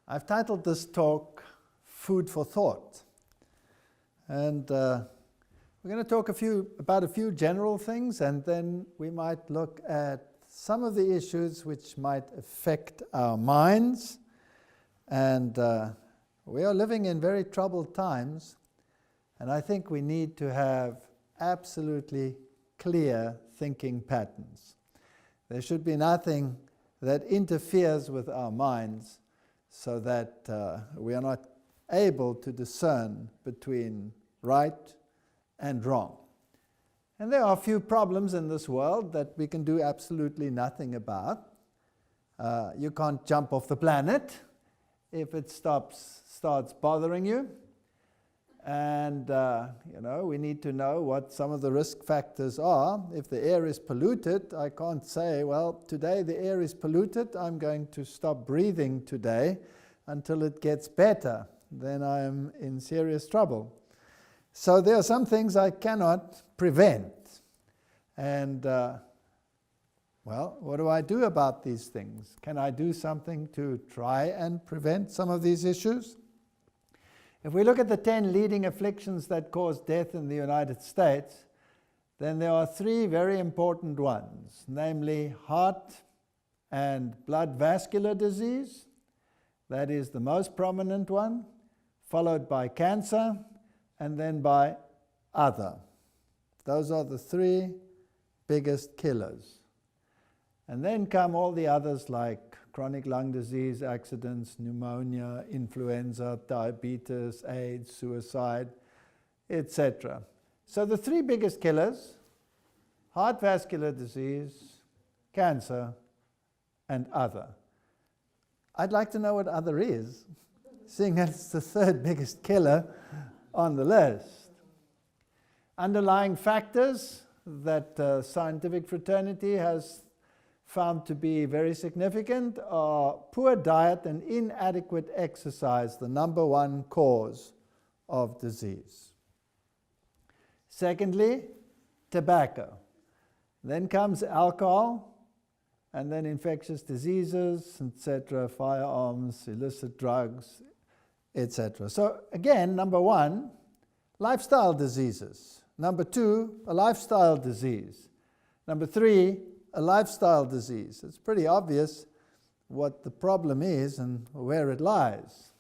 I've titled this talk, Food for Thought. And we're going to talk about a few general things, and then we might look at some of the issues which might affect our minds. And we are living in very troubled times, and I think we need to have absolutely clear thinking patterns. There should be nothing that interferes with our minds so that we are not able to discern between right and wrong. And there are a few problems in this world that we can do absolutely nothing about. You can't jump off the planet if it starts bothering you. And we need to know what some of the risk factors are. If the air is polluted, I can't say, well, today the air is polluted, I'm going to stop breathing today until it gets better. Then I'm in serious trouble. So there are some things I cannot prevent. And, what do I do about these things? Can I do something to try and prevent some of these issues? If we look at the 10 leading afflictions that cause death in the United States, then there are 3 very important ones, namely heart and blood vascular disease. That is the most prominent one, followed by cancer, and then by other. Those are the 3 biggest killers. And then come all the others like chronic lung disease, accidents, pneumonia, influenza, diabetes, AIDS, suicide, etc. So the 3 biggest killers: heart vascular disease, cancer, and other. I'd like to know what other is, seeing as it's the 3rd biggest killer on the list. Underlying factors that scientific fraternity has found to be very significant are poor diet and inadequate exercise, the number 1 cause of disease. Secondly, tobacco. Then comes alcohol, and then infectious diseases, etc., firearms, illicit drugs, etc. So again, number 1, lifestyle diseases. Number 2, a lifestyle disease. Number 3, a lifestyle disease. It's pretty obvious what the problem is and where it lies.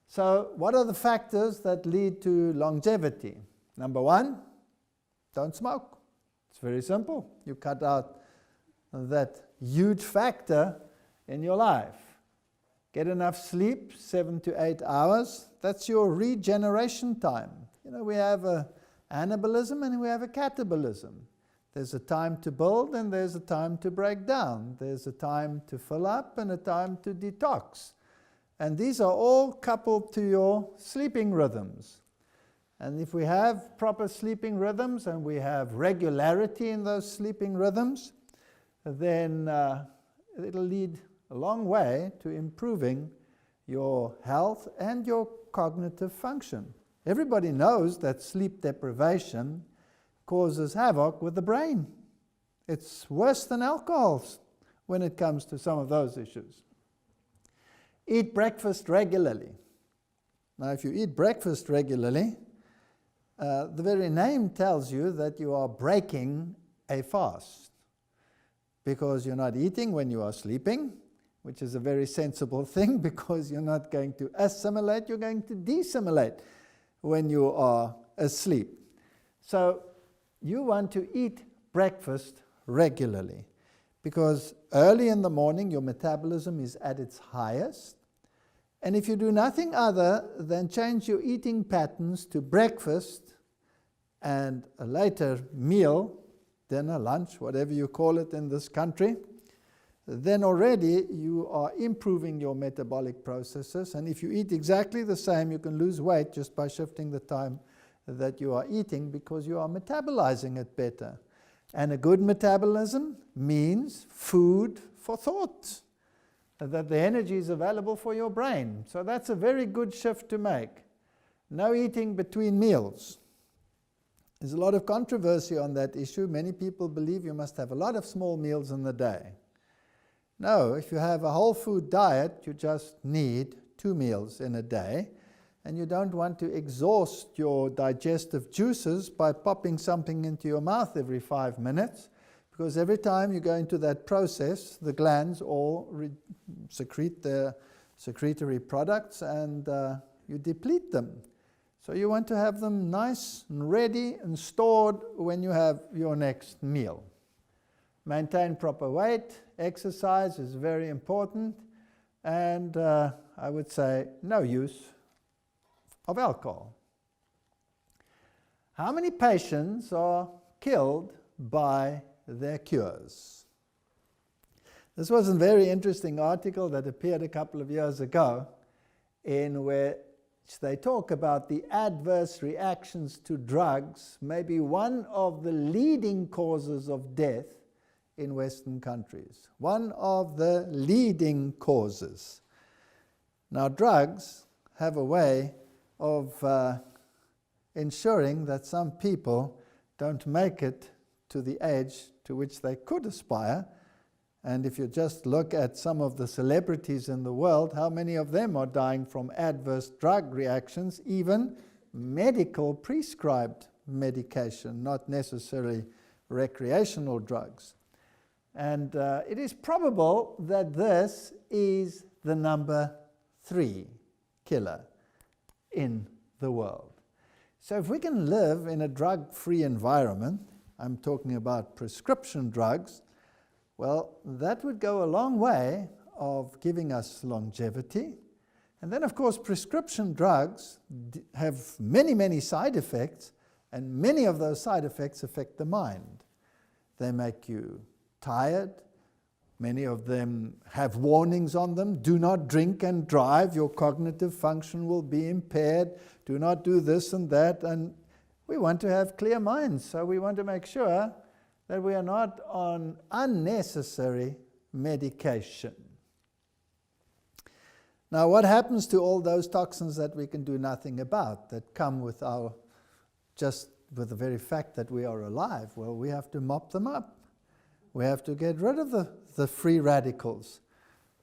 So what are the factors that lead to longevity? Number 1, don't smoke. It's very simple. You cut out that huge factor in your life. Get enough sleep, 7 to 8 hours. That's your regeneration time. We have a anabolism and we have a catabolism. There's a time to build and there's a time to break down. There's a time to fill up and a time to detox. And these are all coupled to your sleeping rhythms. And if we have proper sleeping rhythms and we have regularity in those sleeping rhythms, then it'll lead a long way to improving your health and your cognitive function. Everybody knows that sleep deprivation causes havoc with the brain. It's worse than alcohol when it comes to some of those issues. Eat breakfast regularly. Now, if you eat breakfast regularly, the very name tells you that you are breaking a fast, because you're not eating when you are sleeping, which is a very sensible thing, because you're not going to assimilate, you're going to desimilate when you are asleep. So you want to eat breakfast regularly, because early in the morning your metabolism is at its highest, and if you do nothing other than change your eating patterns to breakfast and a later meal, dinner, lunch, whatever you call it in this country, then already you are improving your metabolic processes. And if you eat exactly the same, you can lose weight just by shifting the time that you are eating, because you are metabolizing it better. And a good metabolism means food for thought, that the energy is available for your brain. So that's a very good shift to make. No eating between meals. There's a lot of controversy on that issue. Many people believe you must have a lot of small meals in the day. No, if you have a whole food diet, you just need 2 meals in a day, and you don't want to exhaust your digestive juices by popping something into your mouth every 5 minutes, because every time you go into that process, the glands all secrete their secretory products and you deplete them. So you want to have them nice and ready and stored when you have your next meal. Maintain proper weight. Exercise is very important. And I would say no use of alcohol. How many patients are killed by their cures? This was a very interesting article that appeared a couple of years ago in which they talk about the adverse reactions to drugs, maybe one of the leading causes of death in Western countries. One of the leading causes. Now, drugs have a way of ensuring that some people don't make it to the age to which they could aspire. And if you just look at some of the celebrities in the world, how many of them are dying from adverse drug reactions, even medical prescribed medication, not necessarily recreational drugs. And it is probable that this is the number 3 killer in the world. So if we can live in a drug-free environment, I'm talking about prescription drugs, well, that would go a long way of giving us longevity. And then, of course, prescription drugs have many, many side effects, and many of those side effects affect the mind. They make you tired. Many of them have warnings on them. Do not drink and drive. Your cognitive function will be impaired. Do not do this and that. And we want to have clear minds, so we want to make sure that we are not on unnecessary medication. Now, what happens to all those toxins that we can do nothing about, that come with just with the very fact that we are alive? Well, we have to mop them up. We have to get rid of the free radicals,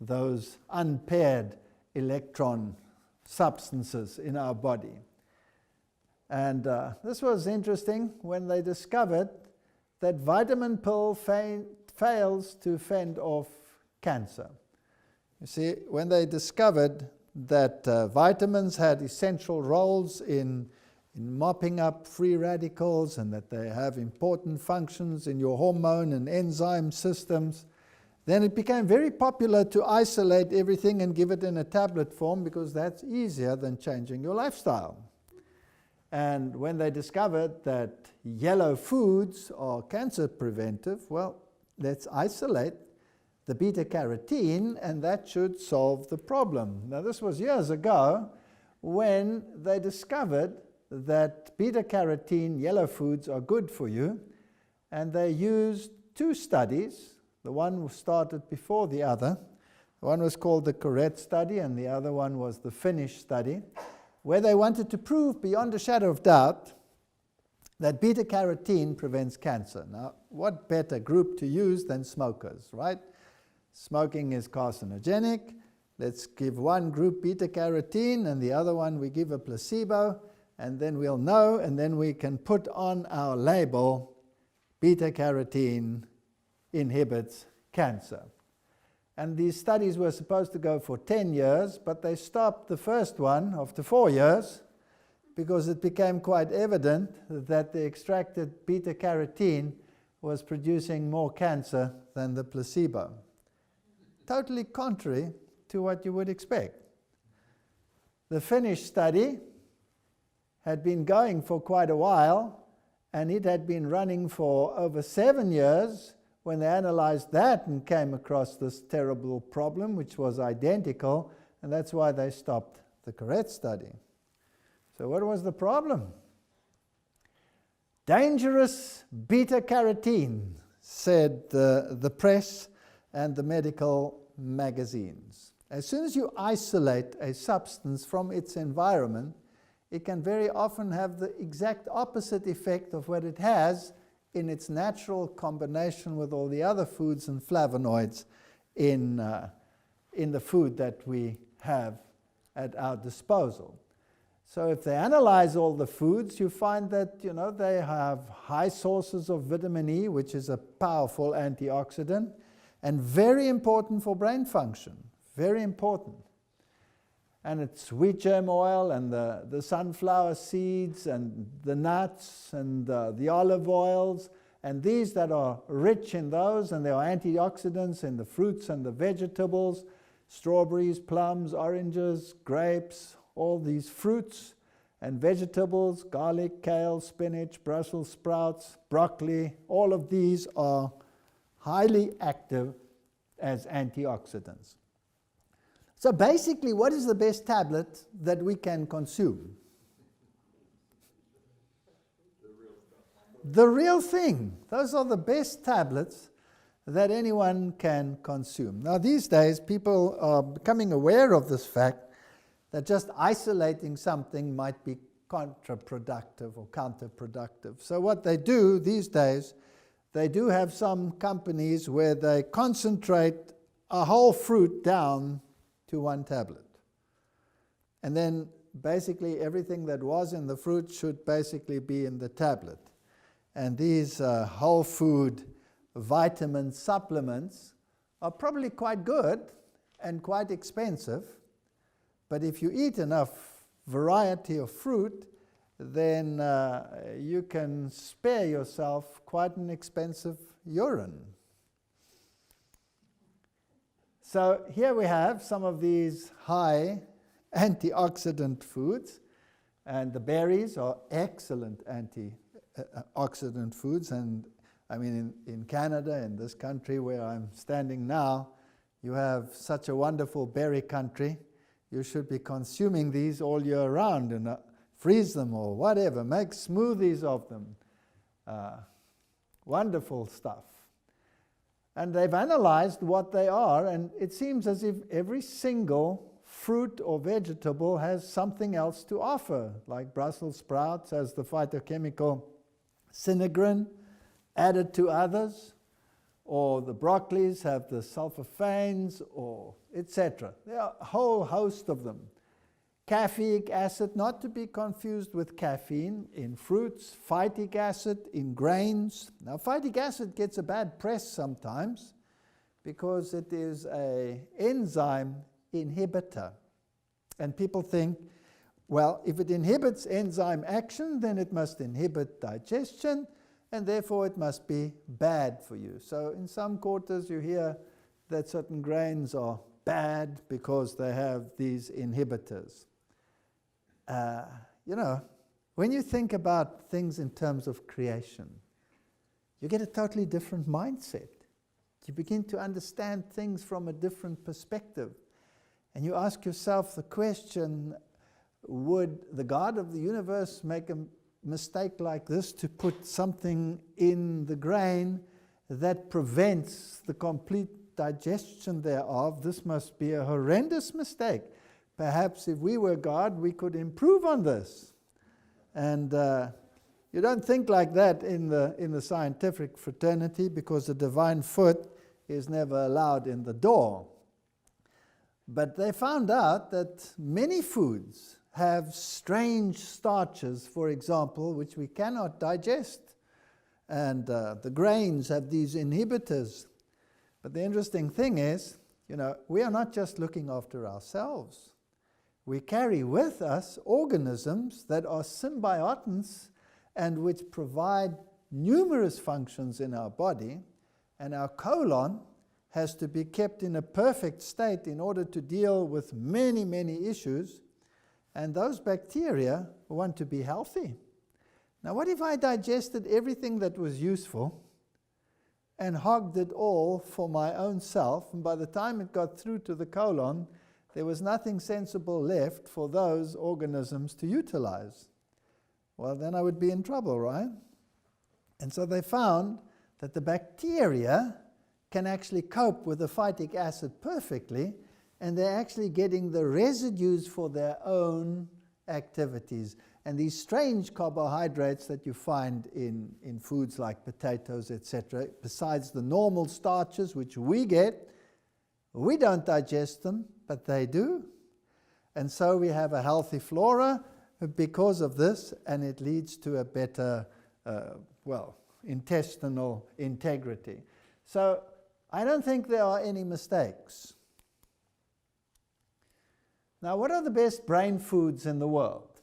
those unpaired electron substances in our body. And this was interesting when they discovered that vitamin pill fails to fend off cancer. You see, when they discovered that vitamins had essential roles in mopping up free radicals and that they have important functions in your hormone and enzyme systems, then it became very popular to isolate everything and give it in a tablet form, because that's easier than changing your lifestyle. And when they discovered that yellow foods are cancer preventive, well, let's isolate the beta-carotene and that should solve the problem. Now, this was years ago when they discovered that beta-carotene yellow foods are good for you, and they used 2 studies. The one started before the other. One was called the Correct study and the other one was the Finnish study, where they wanted to prove beyond a shadow of doubt that beta-carotene prevents cancer. Now, what better group to use than smokers, right? Smoking is carcinogenic. Let's give one group beta-carotene and the other one we give a placebo, and then we'll know, and then we can put on our label, beta-carotene inhibits cancer. And these studies were supposed to go for 10 years, but they stopped the first one after 4 years because it became quite evident that the extracted beta-carotene was producing more cancer than the placebo. Totally contrary to what you would expect. The Finnish study had been going for quite a while, and it had been running for over 7 years when they analyzed that and came across this terrible problem, which was identical, and that's why they stopped the Correct study. So what was the problem? Dangerous beta-carotene, said the press and the medical magazines. As soon as you isolate a substance from its environment, it can very often have the exact opposite effect of what it has in its natural combination with all the other foods and flavonoids in the food that we have at our disposal. So if they analyze all the foods, you find that they have high sources of vitamin E, which is a powerful antioxidant, and very important for brain function, very important. And it's wheat germ oil and the sunflower seeds and the nuts and the olive oils, and these that are rich in those, and there are antioxidants in the fruits and the vegetables, strawberries, plums, oranges, grapes, all these fruits and vegetables, garlic, kale, spinach, Brussels sprouts, broccoli, all of these are highly active as antioxidants. So basically, what is the best tablet that we can consume? The real thing. Those are the best tablets that anyone can consume. Now, these days, people are becoming aware of this fact that just isolating something might be counterproductive or counterproductive. So what they do these days, they do have some companies where they concentrate a whole fruit down to one tablet. And then basically everything that was in the fruit should basically be in the tablet. And these whole food vitamin supplements are probably quite good and quite expensive, but if you eat enough variety of fruit, then you can spare yourself quite an expensive urine. So here we have some of these high antioxidant foods, and the berries are excellent antioxidant foods. And I mean, in Canada, in this country where I'm standing now, you have such a wonderful berry country. You should be consuming these all year round and freeze them or whatever. Make smoothies of them. Wonderful stuff. And they've analyzed what they are, and it seems as if every single fruit or vegetable has something else to offer, like Brussels sprouts has the phytochemical sinigrin added to others, or the broccolis have the sulfophanes, or etc. There are a whole host of them. Caffeic acid, not to be confused with caffeine, in fruits. Phytic acid in grains. Now, phytic acid gets a bad press sometimes because it is an enzyme inhibitor. And people think, well, if it inhibits enzyme action, then it must inhibit digestion, and therefore it must be bad for you. So in some quarters you hear that certain grains are bad because they have these inhibitors. When you think about things in terms of creation, you get a totally different mindset. You begin to understand things from a different perspective. And you ask yourself the question, would the God of the universe make a mistake like this to put something in the grain that prevents the complete digestion thereof? This must be a horrendous mistake. Perhaps if we were God, we could improve on this. And you don't think like that in the scientific fraternity, because the divine foot is never allowed in the door. But they found out that many foods have strange starches, for example, which we cannot digest. And the grains have these inhibitors. But the interesting thing is, we are not just looking after ourselves. We carry with us organisms that are symbiotants and which provide numerous functions in our body, and our colon has to be kept in a perfect state in order to deal with many, many issues, and those bacteria want to be healthy. Now, what if I digested everything that was useful and hogged it all for my own self, and by the time it got through to the colon, there was nothing sensible left for those organisms to utilize? Well, then I would be in trouble, right? And so they found that the bacteria can actually cope with the phytic acid perfectly, and they're actually getting the residues for their own activities. And these strange carbohydrates that you find in foods like potatoes, etc., besides the normal starches which we get, We don't digest them, but they do. And so we have a healthy flora because of this, and it leads to a better, intestinal integrity. So I don't think there are any mistakes. Now, what are the best brain foods in the world?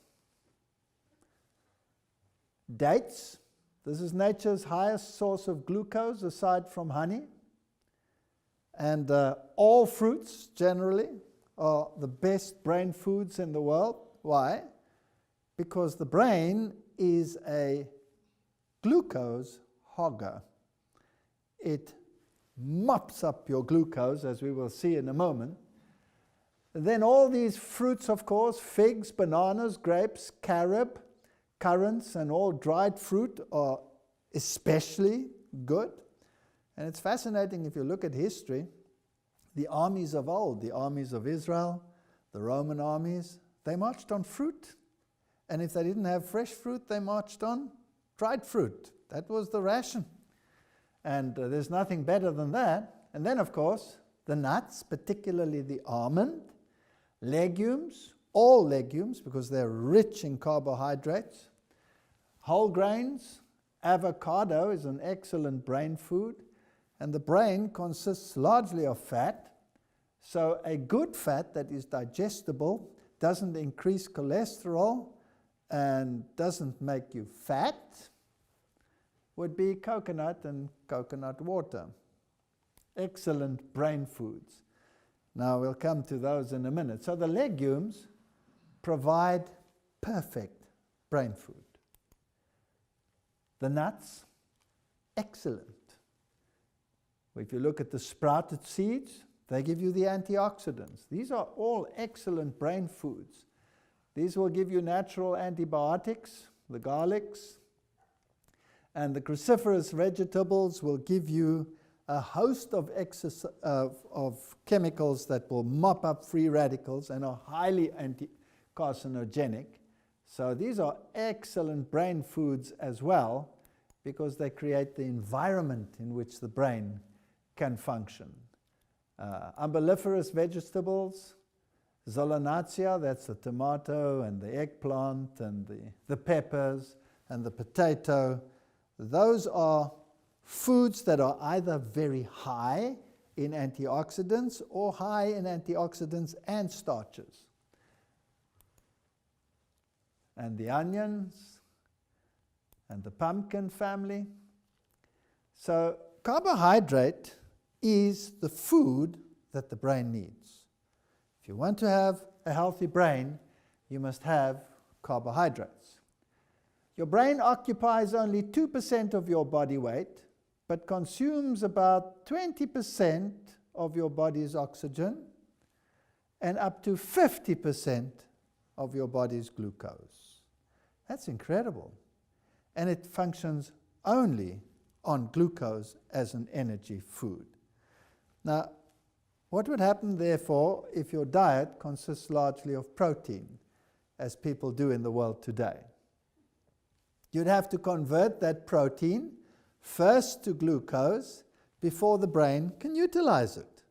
Dates. This is nature's highest source of glucose aside from honey. And all fruits, generally, are the best brain foods in the world. Why? Because the brain is a glucose hogger. It mops up your glucose, as we will see in a moment. And then all these fruits, of course, figs, bananas, grapes, carob, currants, and all dried fruit are especially good. And it's fascinating if you look at history, the armies of old, the armies of Israel, the Roman armies, they marched on fruit. And if they didn't have fresh fruit, they marched on dried fruit. That was the ration. And there's nothing better than that. And then, of course, the nuts, particularly the almond, legumes, all legumes, because they're rich in carbohydrates, whole grains, avocado is an excellent brain food, and the brain consists largely of fat. So a good fat that is digestible, doesn't increase cholesterol, and doesn't make you fat, would be coconut and coconut water. Excellent brain foods. Now we'll come to those in a minute. So the legumes provide perfect brain food. The nuts, excellent. If you look at the sprouted seeds, they give you the antioxidants. These are all excellent brain foods. These will give you natural antibiotics, the garlics, and the cruciferous vegetables will give you a host of chemicals that will mop up free radicals and are highly anti-carcinogenic. So these are excellent brain foods as well, because they create the environment in which the brain can function. Umbelliferous vegetables, Solanaceae, that's the tomato and the eggplant and the peppers and the potato. Those are foods that are either very high in antioxidants or high in antioxidants and starches. And the onions and the pumpkin family. So carbohydrate is the food that the brain needs. If you want to have a healthy brain, you must have carbohydrates. Your brain occupies only 2% of your body weight, but consumes about 20% of your body's oxygen and up to 50% of your body's glucose. That's incredible. And it functions only on glucose as an energy food. Now, what would happen, therefore, if your diet consists largely of protein, as people do in the world today? You'd have to convert that protein first to glucose before the brain can utilize it.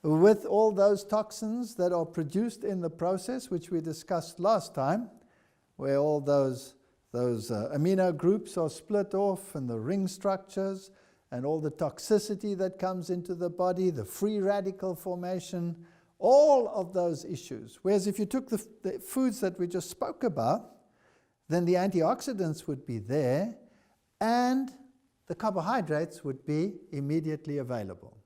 With all those toxins that are produced in the process, which we discussed last time, where all those amino groups are split off and the ring structures and all the toxicity that comes into the body, the free radical formation, all of those issues. Whereas if you took the foods that we just spoke about, then the antioxidants would be there and the carbohydrates would be immediately available.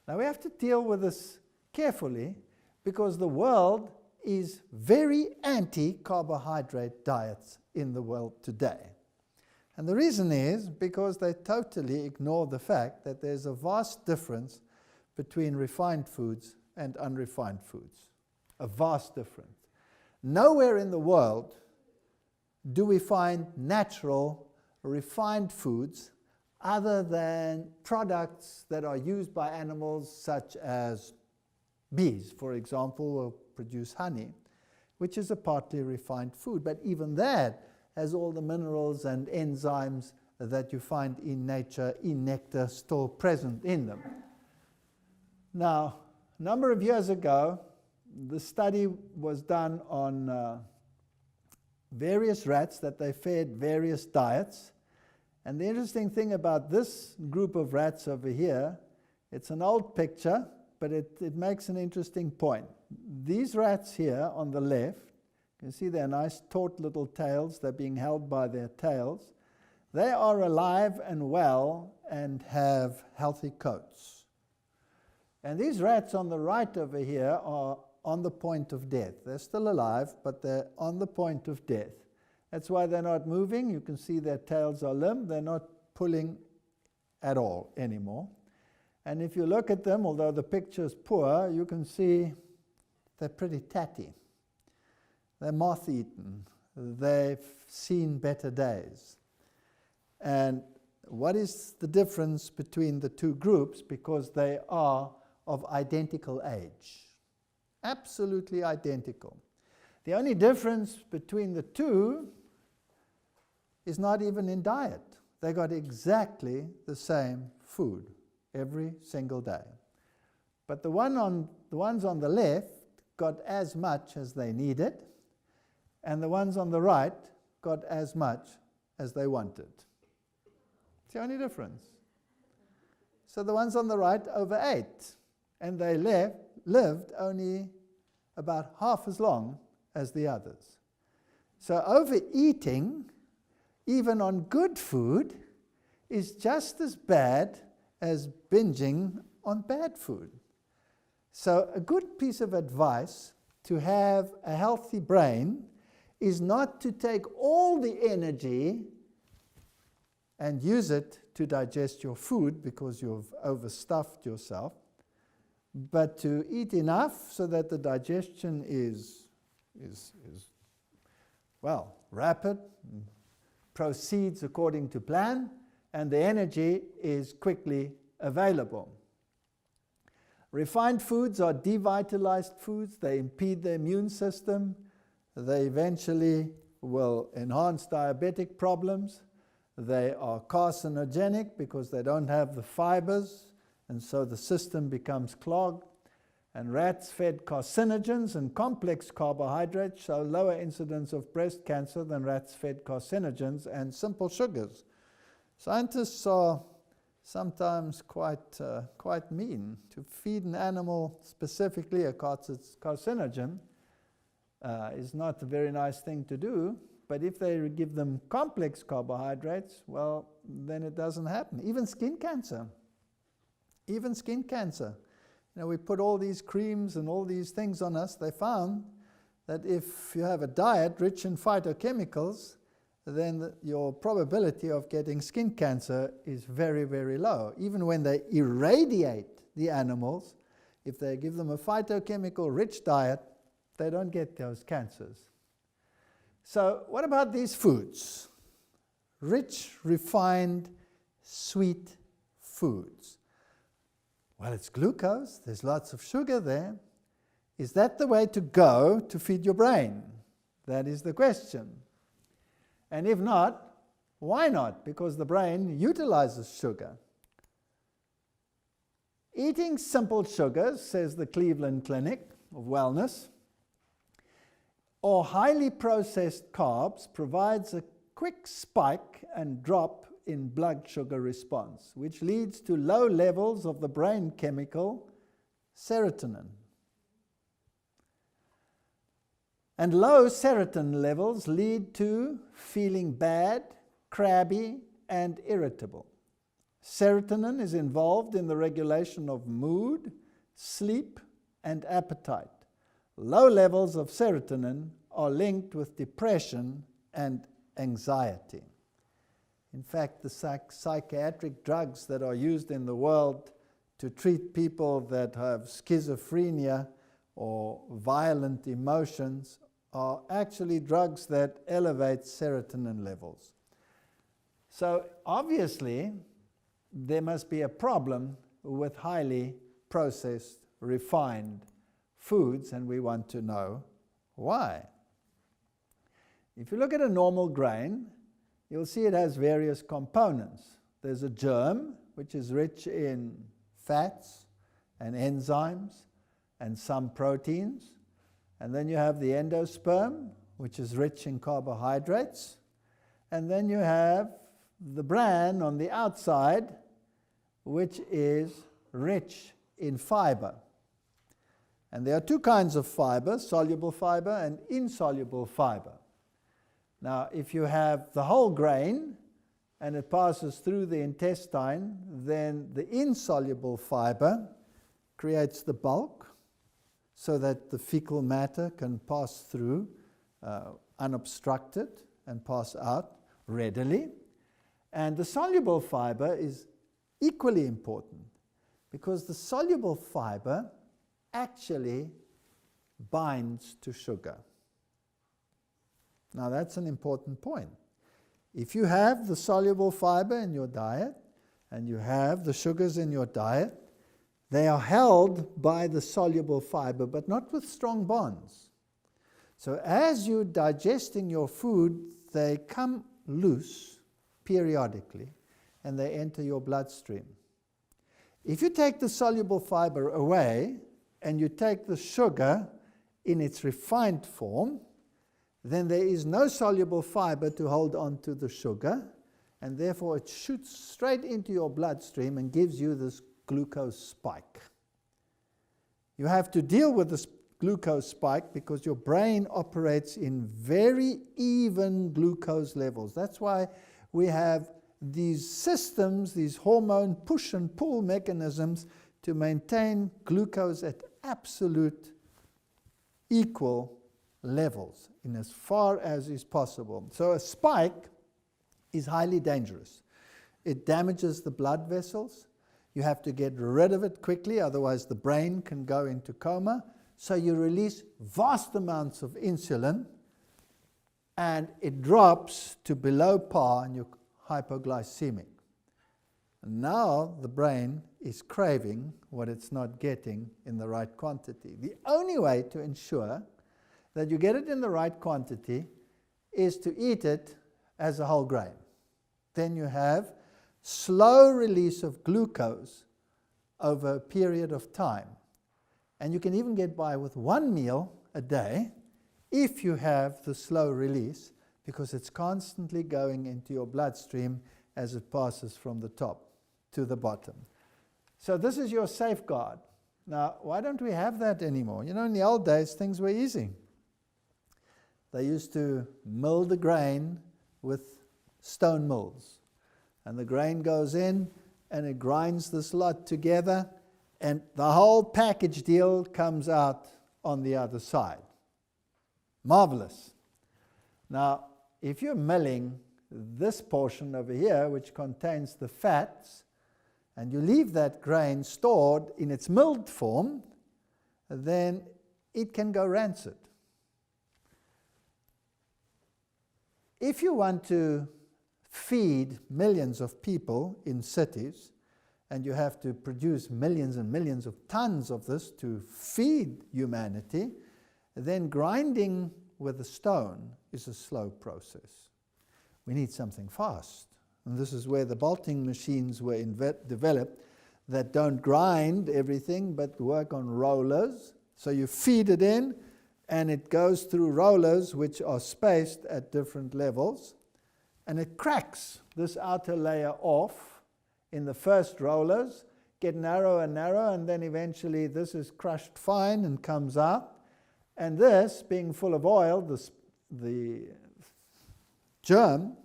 Now we have to deal with this carefully because the world is very anti-carbohydrate diets in the world today. And the reason is because they totally ignore the fact that there's a vast difference between refined foods and unrefined foods. A vast difference. Nowhere in the world do we find natural, refined foods other than products that are used by animals such as bees, for example, will produce honey, which is a partly refined food. But even that has all the minerals and enzymes that you find in nature, in nectar, still present in them. Now, a number of years ago, the study was done on various rats that they fed various diets. And the interesting thing about this group of rats over here, it's an old picture, but it makes an interesting point. These rats here on the left, you can see their nice taut little tails, they're being held by their tails. They are alive and well and have healthy coats. And these rats on the right over here are on the point of death. They're still alive, but they're on the point of death. That's why they're not moving. You can see their tails are limp. They're not pulling at all anymore. And if you look at them, although the picture's poor, you can see they're pretty tatty. They're moth-eaten. They've seen better days. And what is the difference between the two groups? Because they are of identical age. Absolutely identical. The only difference between the two is not even in diet. They got exactly the same food every single day. But the ones on the left got as much as they needed, and the ones on the right got as much as they wanted. It's the only difference. So the ones on the right overate, and they lived only about half as long as the others. So overeating, even on good food, is just as bad as binging on bad food. So a good piece of advice to have a healthy brain is not to take all the energy and use it to digest your food because you've overstuffed yourself, but to eat enough so that the digestion is rapid, proceeds according to plan, and the energy is quickly available. Refined foods are devitalized foods. They impede the immune system. They eventually will enhance diabetic problems. They are carcinogenic because they don't have the fibers, and so the system becomes clogged. And rats fed carcinogens and complex carbohydrates show lower incidence of breast cancer than rats fed carcinogens and simple sugars. Scientists are sometimes quite mean. To feed an animal specifically a carcinogen is not a very nice thing to do, but if they give them complex carbohydrates, well, then it doesn't happen. Even skin cancer. You know, we put all these creams and all these things on us. They found that if you have a diet rich in phytochemicals, then your probability of getting skin cancer is very, very low. Even when they irradiate the animals, if they give them a phytochemical-rich diet, they don't get those cancers. So what about these foods? Rich, refined, sweet foods. Well, it's glucose. There's lots of sugar there. Is that the way to go to feed your brain? That is the question. And if not, why not? Because the brain utilizes sugar. Eating simple sugars, says the Cleveland Clinic of Wellness, or highly processed carbs provides a quick spike and drop in blood sugar response, which leads to low levels of the brain chemical serotonin. And low serotonin levels lead to feeling bad, crabby, and irritable. Serotonin is involved in the regulation of mood, sleep, and appetite. Low levels of serotonin are linked with depression and anxiety. In fact, the psychiatric drugs that are used in the world to treat people that have schizophrenia or violent emotions are actually drugs that elevate serotonin levels. So obviously, there must be a problem with highly processed, refined foods, and we want to know why. If you look at a normal grain, you'll see it has various components. There's a germ, which is rich in fats and enzymes and some proteins. And then you have the endosperm, which is rich in carbohydrates. And then you have the bran on the outside, which is rich in fiber. And there are two kinds of fiber, soluble fiber and insoluble fiber. Now, if you have the whole grain and it passes through the intestine, then the insoluble fiber creates the bulk so that the fecal matter can pass through unobstructed and pass out readily. And the soluble fiber is equally important because the soluble fiber actually binds to sugar. Now that's an important point. If you have the soluble fiber in your diet and you have the sugars in your diet, they are held by the soluble fiber, but not with strong bonds. So as you're digesting your food, they come loose periodically and they enter your bloodstream. If you take the soluble fiber away and you take the sugar in its refined form, then there is no soluble fiber to hold on to the sugar, and therefore it shoots straight into your bloodstream and gives you this glucose spike. You have to deal with this glucose spike because your brain operates in very even glucose levels. That's why we have these systems, these hormone push and pull mechanisms to maintain glucose at absolute equal levels in as far as is possible. So a spike is highly dangerous. It damages the blood vessels. You have to get rid of it quickly, otherwise the brain can go into coma. So you release vast amounts of insulin and it drops to below par and you're hypoglycemic. And now the brain is craving what it's not getting in the right quantity. The only way to ensure that you get it in the right quantity is to eat it as a whole grain. Then you have slow release of glucose over a period of time. And you can even get by with one meal a day if you have the slow release, because it's constantly going into your bloodstream as it passes from the top to the bottom. So this is your safeguard. Now, why don't we have that anymore? You know, in the old days, things were easy. They used to mill the grain with stone mills. And the grain goes in and it grinds this lot together and the whole package deal comes out on the other side. Marvelous. Now, if you're milling this portion over here, which contains the fats, and you leave that grain stored in its milled form, then it can go rancid. If you want to feed millions of people in cities, and you have to produce millions and millions of tons of this to feed humanity, then grinding with a stone is a slow process. We need something fast. And this is where the bolting machines were developed that don't grind everything but work on rollers. So you feed it in and it goes through rollers which are spaced at different levels, and it cracks this outer layer off in the first rollers, get narrower and narrower, and then eventually this is crushed fine and comes out. And this, being full of oil, the germ,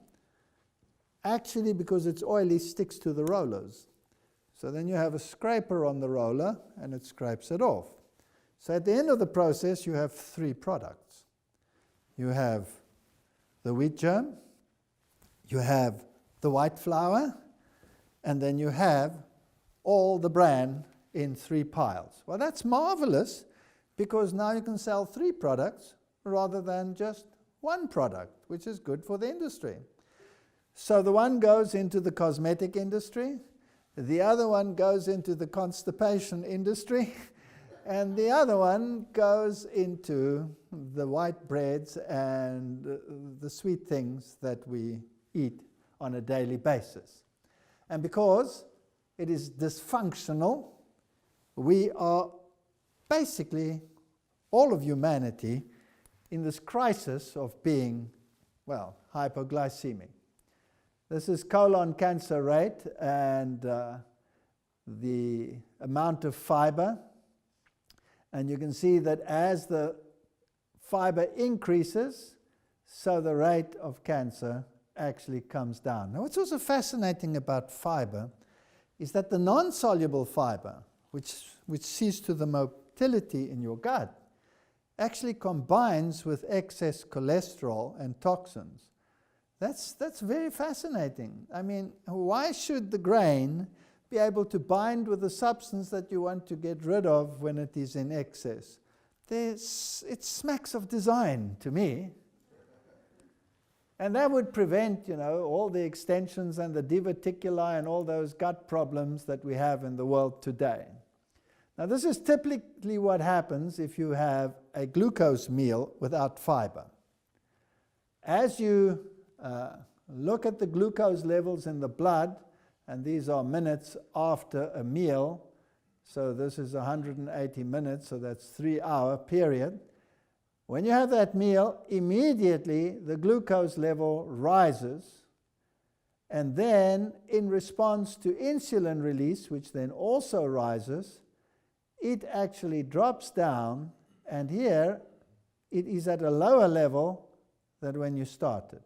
actually, because it's oily, sticks to the rollers. So then you have a scraper on the roller and it scrapes it off. So at the end of the process, you have three products. You have the wheat germ, you have the white flour, and then you have all the bran in three piles. Well, that's marvelous, because now you can sell three products rather than just one product, which is good for the industry. So the one goes into the cosmetic industry, the other one goes into the constipation industry, and the other one goes into the white breads and the sweet things that we eat on a daily basis. And because it is dysfunctional, we are basically, all of humanity, in this crisis of being, well, hypoglycemic. This is colon cancer rate and the amount of fiber. And you can see that as the fiber increases, so the rate of cancer actually comes down. Now, what's also fascinating about fiber is that the non-soluble fiber, which sees to the motility in your gut, actually combines with excess cholesterol and toxins. That's very fascinating. I mean, why should the grain be able to bind with the substance that you want to get rid of when it is in excess? It smacks of design to me. And that would prevent, all the extensions and the diverticuli and all those gut problems that we have in the world today. Now, this is typically what happens if you have a glucose meal without fiber. As you look at the glucose levels in the blood, and these are minutes after a meal, so this is 180 minutes, so that's 3-hour period. When you have that meal, immediately the glucose level rises, and then in response to insulin release, which then also rises, it actually drops down, and here it is at a lower level than when you started.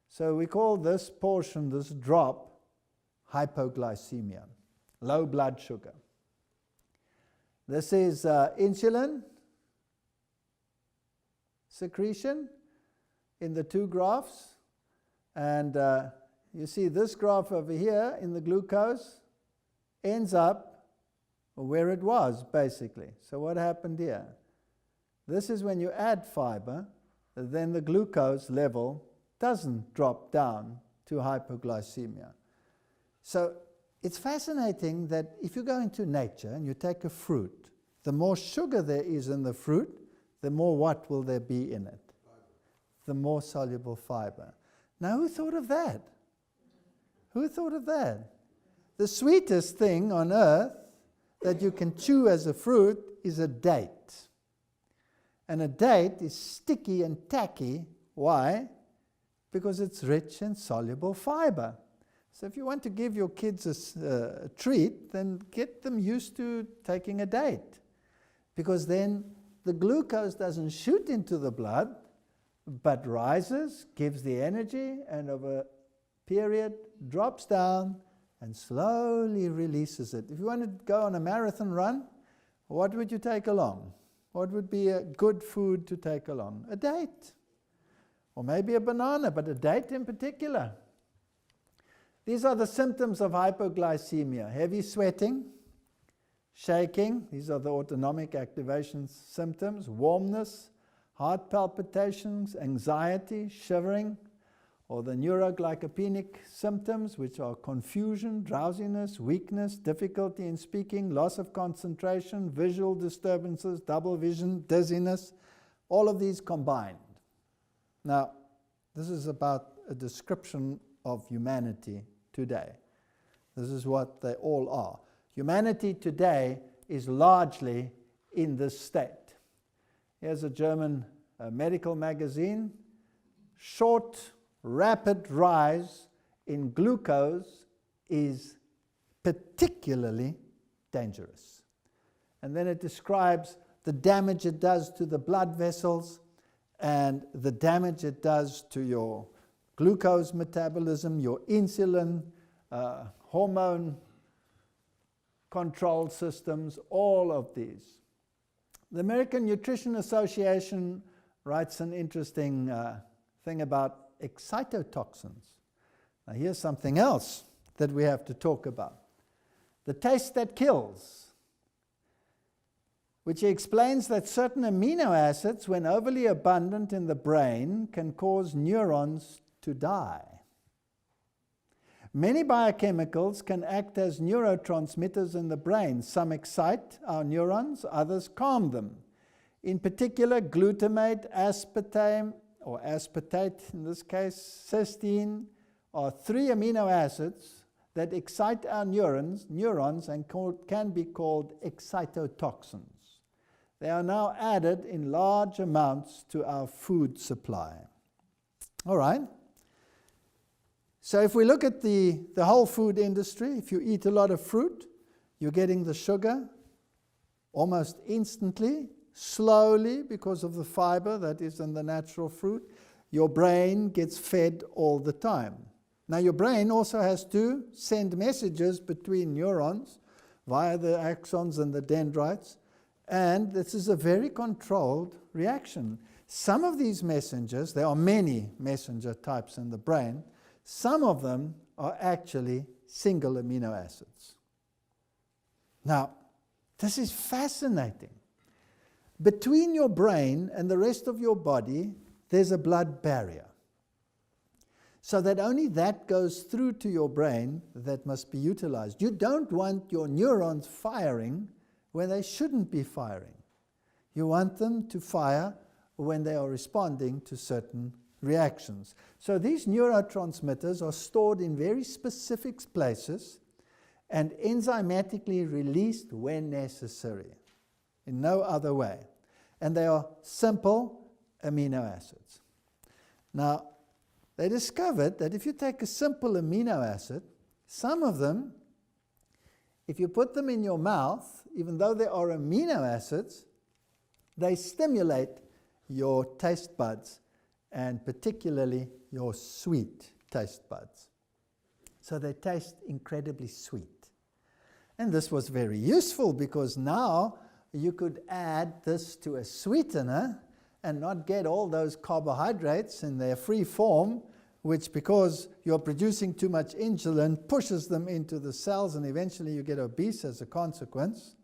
So we call this portion, this drop, hypoglycemia, low blood sugar. This is insulin secretion in the two graphs. And you see this graph over here in the glucose ends up where it was, basically. So what happened here? This is when you add fiber, then the glucose level doesn't drop down to hypoglycemia. So it's fascinating that if you go into nature and you take a fruit, the more sugar there is in the fruit, the more what will there be in it? The more soluble fiber. Now, who thought of that? Who thought of that? The sweetest thing on earth that you can chew as a fruit is a date. And a date is sticky and tacky. Why? Because it's rich in soluble fiber. So if you want to give your kids a treat, then get them used to taking a date. Because then the glucose doesn't shoot into the blood, but rises, gives the energy, and over a period drops down and slowly releases it. If you want to go on a marathon run, what would you take along? What would be a good food to take along? A date. Or maybe a banana, but a date in particular. These are the symptoms of hypoglycemia: heavy sweating, shaking, these are the autonomic activation symptoms, warmness, heart palpitations, anxiety, shivering, or the neuroglycopenic symptoms, which are confusion, drowsiness, weakness, difficulty in speaking, loss of concentration, visual disturbances, double vision, dizziness, all of these combined. Now, this is about a description of humanity today. This is what they all are. Humanity today is largely in this state. Here's a German medical magazine. Short, rapid rise in glucose is particularly dangerous. And then it describes the damage it does to the blood vessels and the damage it does to your glucose metabolism, your insulin, hormone control systems, all of these. The American Nutrition Association writes an interesting thing about excitotoxins. Now here's something else that we have to talk about. The taste that kills, which explains that certain amino acids, when overly abundant in the brain, can cause neurons to die. Many biochemicals can act as neurotransmitters in the brain. Some excite our neurons, others calm them. In particular, glutamate, aspartame, or aspartate in this case, cysteine, are 3 amino acids that excite our neurons and can be called excitotoxins. They are now added in large amounts to our food supply. All right. So if we look at the whole food industry, if you eat a lot of fruit, you're getting the sugar almost instantly, slowly, because of the fiber that is in the natural fruit. Your brain gets fed all the time. Now your brain also has to send messages between neurons via the axons and the dendrites, and this is a very controlled reaction. Some of these messengers, there are many messenger types in the brain, some of them are actually single amino acids. Now, this is fascinating. Between your brain and the rest of your body, there's a blood barrier. So that only that goes through to your brain that must be utilized. You don't want your neurons firing when they shouldn't be firing. You want them to fire when they are responding to certain reactions. So these neurotransmitters are stored in very specific places and enzymatically released when necessary, in no other way. And they are simple amino acids. Now, they discovered that if you take a simple amino acid, some of them, if you put them in your mouth, even though they are amino acids, they stimulate your taste buds, and particularly your sweet taste buds. So they taste incredibly sweet. And this was very useful because now you could add this to a sweetener and not get all those carbohydrates in their free form, which, because you're producing too much insulin, pushes them into the cells, and eventually you get obese as a consequence.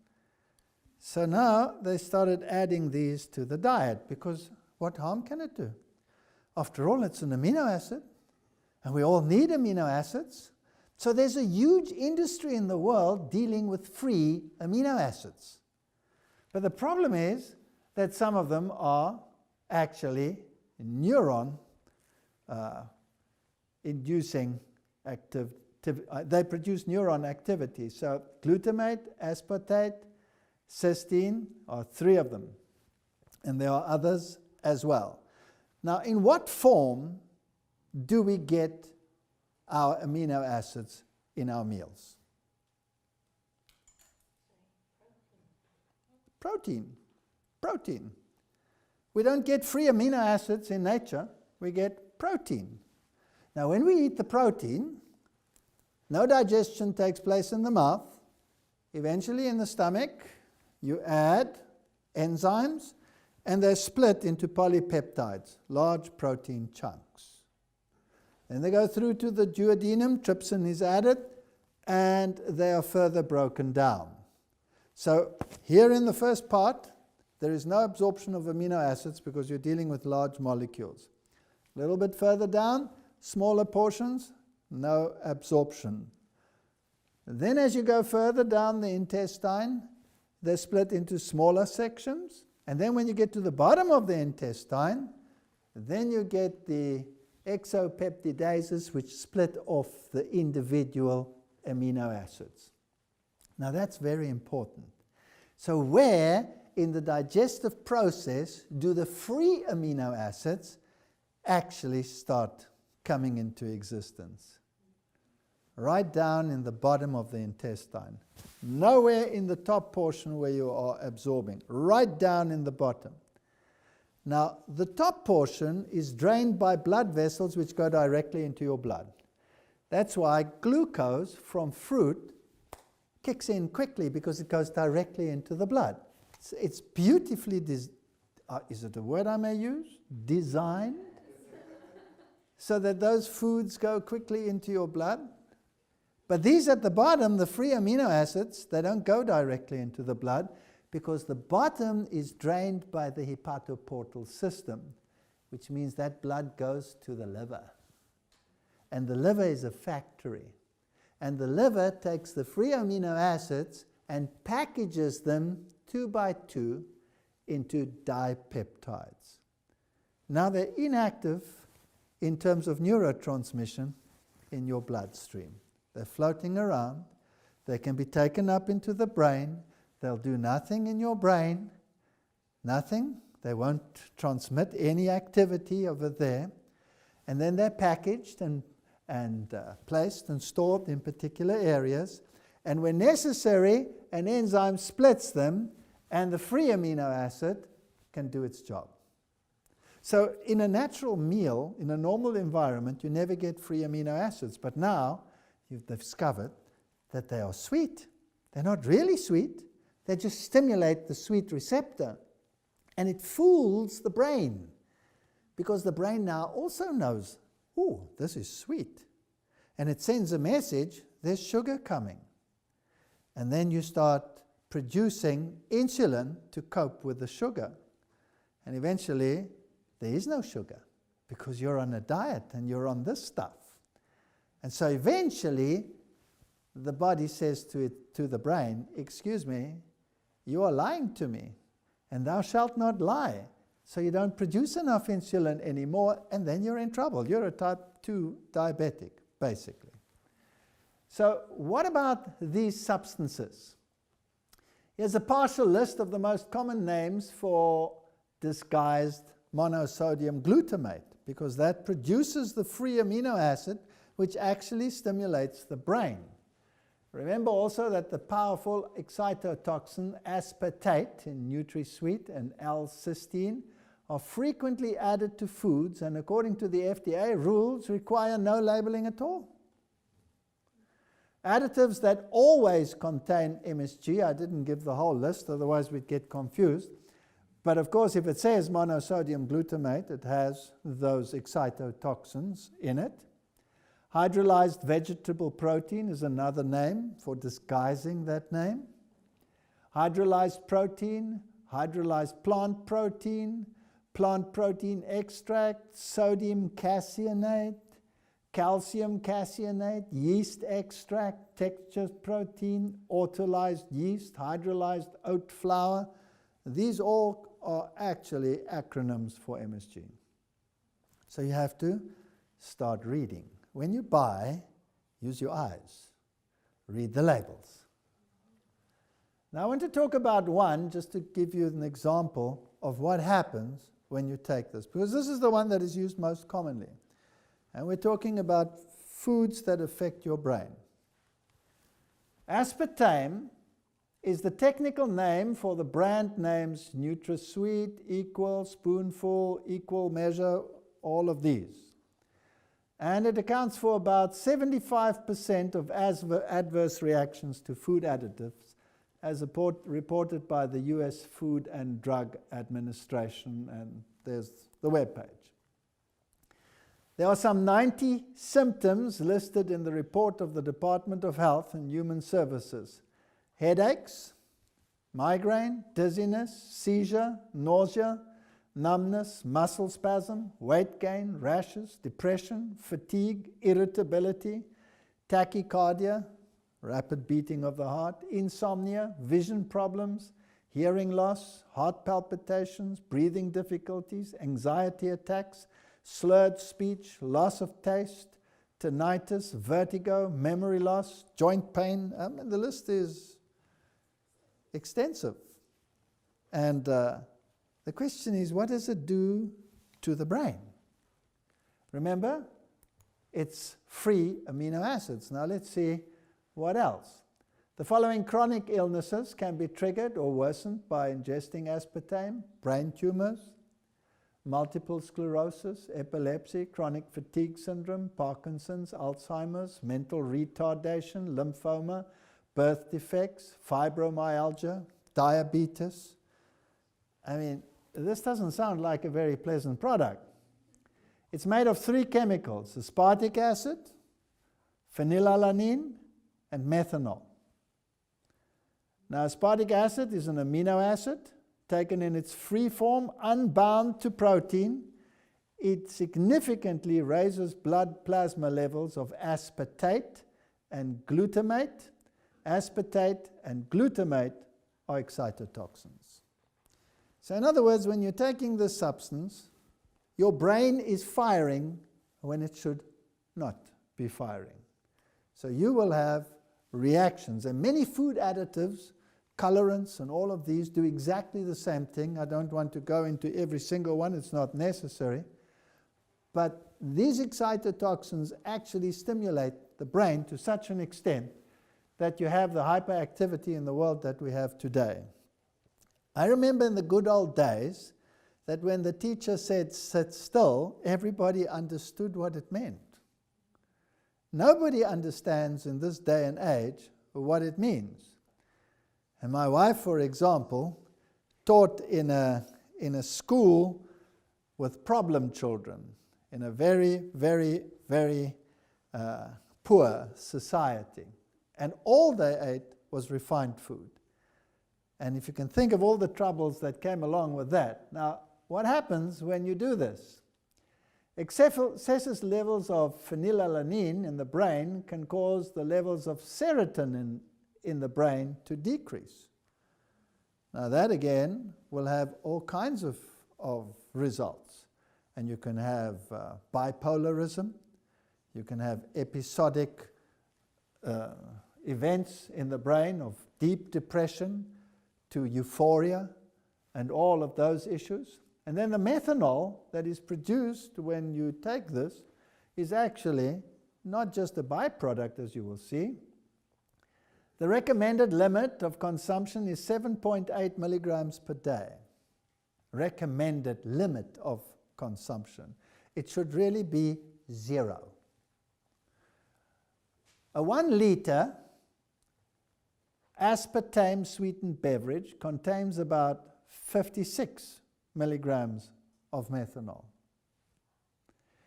So now they started adding these to the diet, because what harm can it do? After all, it's an amino acid, and we all need amino acids. So there's a huge industry in the world dealing with free amino acids. But the problem is that some of them are actually neuron inducing activity. They produce neuron activity. So glutamate, aspartate, cysteine are three of them. And there are others as well. Now, in what form do we get our amino acids in our meals? Protein. Protein. We don't get free amino acids in nature. We get protein. Now, when we eat the protein, no digestion takes place in the mouth. Eventually, in the stomach, you add enzymes, and they're split into polypeptides, large protein chunks. Then they go through to the duodenum, trypsin is added, and they are further broken down. So here in the first part, there is no absorption of amino acids because you're dealing with large molecules. A little bit further down, smaller portions, no absorption. Then as you go further down the intestine, they're split into smaller sections. And then when you get to the bottom of the intestine, then you get the exopeptidases, which split off the individual amino acids. Now that's very important. So where in the digestive process do the free amino acids actually start coming into existence? Right down in the bottom of the intestine. Nowhere in the top portion where you are absorbing. Right down in the bottom. Now, the top portion is drained by blood vessels which go directly into your blood. That's why glucose from fruit kicks in quickly, because it goes directly into the blood. It's beautifully, is it a word I may use? Designed? So that those foods go quickly into your blood. But these at the bottom, the free amino acids, they don't go directly into the blood, because the bottom is drained by the hepatoportal system, which means that blood goes to the liver. And the liver is a factory. And the liver takes the free amino acids and packages them 2 by 2 into dipeptides. Now they're inactive in terms of neurotransmission in your bloodstream. They're floating around. They can be taken up into the brain. They'll do nothing in your brain. Nothing. They won't transmit any activity over there. And then they're packaged and placed and stored in particular areas. And when necessary, an enzyme splits them, and the free amino acid can do its job. So in a natural meal, in a normal environment, you never get free amino acids. But now you've discovered that they are sweet. They're not really sweet. They just stimulate the sweet receptor. And it fools the brain, because the brain now also knows, oh, this is sweet. And it sends a message, there's sugar coming. And then you start producing insulin to cope with the sugar. And eventually, there is no sugar, because you're on a diet and you're on this stuff. And so eventually, the body says to the brain, excuse me, you are lying to me, and thou shalt not lie. So you don't produce enough insulin anymore, and then you're in trouble. You're a type 2 diabetic, basically. So what about these substances? Here's a partial list of the most common names for disguised monosodium glutamate, because that produces the free amino acid which actually stimulates the brain. Remember also that the powerful excitotoxin aspartate in NutriSweet and L-cysteine are frequently added to foods, and according to the FDA rules, require no labeling at all. Additives that always contain MSG, I didn't give the whole list, otherwise we'd get confused. But of course, if it says monosodium glutamate, it has those excitotoxins in it. Hydrolyzed vegetable protein is another name for disguising that name. Hydrolyzed protein, hydrolyzed plant protein extract, sodium caseinate, calcium caseinate, yeast extract, texture protein, autolyzed yeast, hydrolyzed oat flour. These all are actually acronyms for MSG. So you have to start reading. When you buy, use your eyes. Read the labels. Now I want to talk about one, just to give you an example of what happens when you take this, because this is the one that is used most commonly. And we're talking about foods that affect your brain. Aspartame is the technical name for the brand names NutraSweet, Equal, Spoonful, Equal Measure, all of these. And it accounts for about 75% of adverse reactions to food additives, as reported by the US Food and Drug Administration, and there's the webpage. There are some 90 symptoms listed in the report of the Department of Health and Human Services. Headaches, migraine, dizziness, seizure, nausea, numbness, muscle spasm, weight gain, rashes, depression, fatigue, irritability, tachycardia, rapid beating of the heart, insomnia, vision problems, hearing loss, heart palpitations, breathing difficulties, anxiety attacks, slurred speech, loss of taste, tinnitus, vertigo, memory loss, joint pain. The list is extensive. And the question is, what does it do to the brain? Remember, it's free amino acids. Now let's see what else. The following chronic illnesses can be triggered or worsened by ingesting aspartame: brain tumors, multiple sclerosis, epilepsy, chronic fatigue syndrome, Parkinson's, Alzheimer's, mental retardation, lymphoma, birth defects, fibromyalgia, diabetes. I mean, this doesn't sound like a very pleasant product. It's made of 3 chemicals: aspartic acid, phenylalanine, and methanol. Now, aspartic acid is an amino acid taken in its free form, unbound to protein. It significantly raises blood plasma levels of aspartate and glutamate. Aspartate and glutamate are excitotoxins. So in other words, when you're taking this substance, your brain is firing when it should not be firing. So you will have reactions. And many food additives, colorants, and all of these do exactly the same thing. I don't want to go into every single one. It's not necessary. But these excitotoxins actually stimulate the brain to such an extent that you have the hyperactivity in the world that we have today. I remember in the good old days that when the teacher said, "sit still," everybody understood what it meant. Nobody understands in this day and age what it means. And my wife, for example, taught in a school with problem children in a very, very, very poor society. And all they ate was refined food. And if you can think of all the troubles that came along with that. Now, what happens when you do this? Excessive levels of phenylalanine in the brain can cause the levels of serotonin in the brain to decrease. Now that again will have all kinds of results. And you can have bipolarism, you can have episodic events in the brain of deep depression to euphoria and all of those issues. And then the methanol that is produced when you take this is actually not just a byproduct, as you will see. The recommended limit of consumption is 7.8 milligrams per day. Recommended limit of consumption. It should really be 0. A 1 liter aspartame sweetened beverage contains about 56 milligrams of methanol.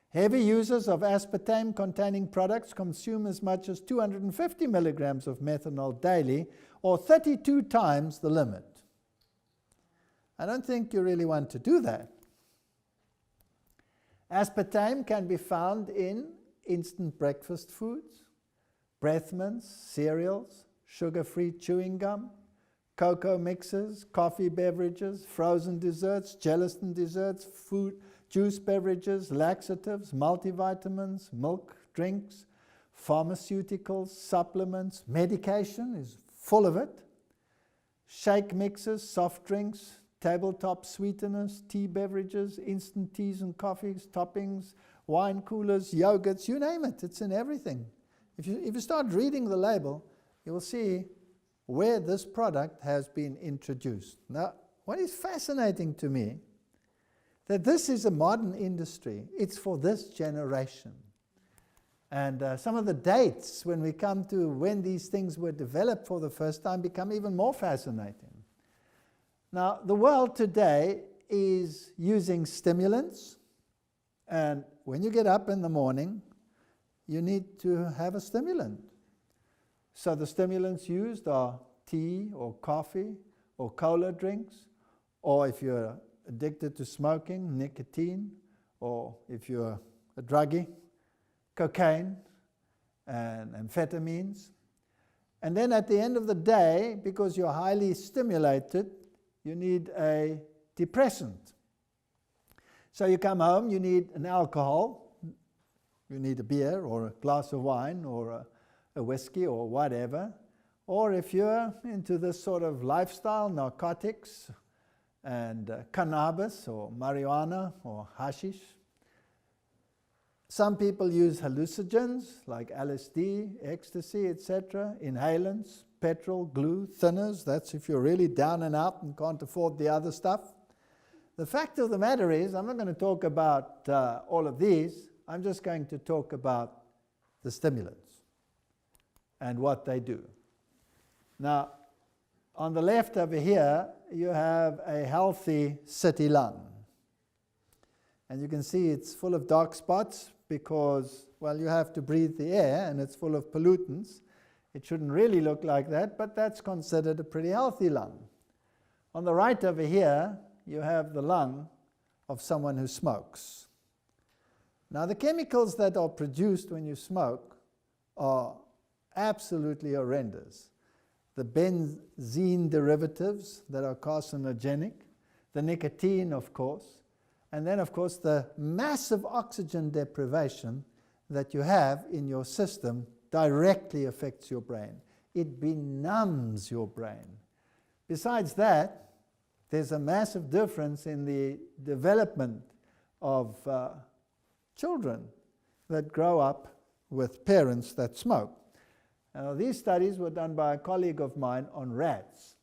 Heavy users of aspartame containing products consume as much as 250 milligrams of methanol daily, or 32 times the limit. I don't think you really want to do that. Aspartame can be found in instant breakfast foods, breath mints, cereals, sugar-free chewing gum, cocoa mixes, coffee beverages, frozen desserts, gelatin desserts, food, juice beverages, laxatives, multivitamins, milk, drinks, pharmaceuticals, supplements, medication is full of it, shake mixes, soft drinks, tabletop sweeteners, tea beverages, instant teas and coffees, toppings, wine coolers, yogurts, you name it, it's in everything. If you start reading the label, you will see where this product has been introduced. Now, what is fascinating to me, that this is a modern industry. It's for this generation. And some of the dates when we come to when these things were developed for the first time become even more fascinating. Now, the world today is using stimulants, and when you get up in the morning, you need to have a stimulant. So the stimulants used are tea or coffee or cola drinks, or if you're addicted to smoking, nicotine, or if you're a druggie, cocaine and amphetamines. And then at the end of the day, because you're highly stimulated, you need a depressant. So you come home, you need an alcohol, you need a beer or a glass of wine or a whiskey or whatever. Or if you're into this sort of lifestyle, narcotics and cannabis or marijuana or hashish. Some people use hallucinogens like LSD, ecstasy, etc., inhalants, petrol, glue, thinners. That's if you're really down and out and can't afford the other stuff. The fact of the matter is, I'm not going to talk about all of these. I'm just going to talk about the stimulants and what they do. Now, on the left over here, you have a healthy city lung. And you can see it's full of dark spots because, well, you have to breathe the air and it's full of pollutants. It shouldn't really look like that, but that's considered a pretty healthy lung. On the right over here, you have the lung of someone who smokes. Now, the chemicals that are produced when you smoke are absolutely horrendous. The benzene derivatives that are carcinogenic, the nicotine, of course, and then, of course, the massive oxygen deprivation that you have in your system directly affects your brain. It benumbs your brain. Besides that, there's a massive difference in the development of children that grow up with parents that smoke. Now, these studies were done by a colleague of mine on rats.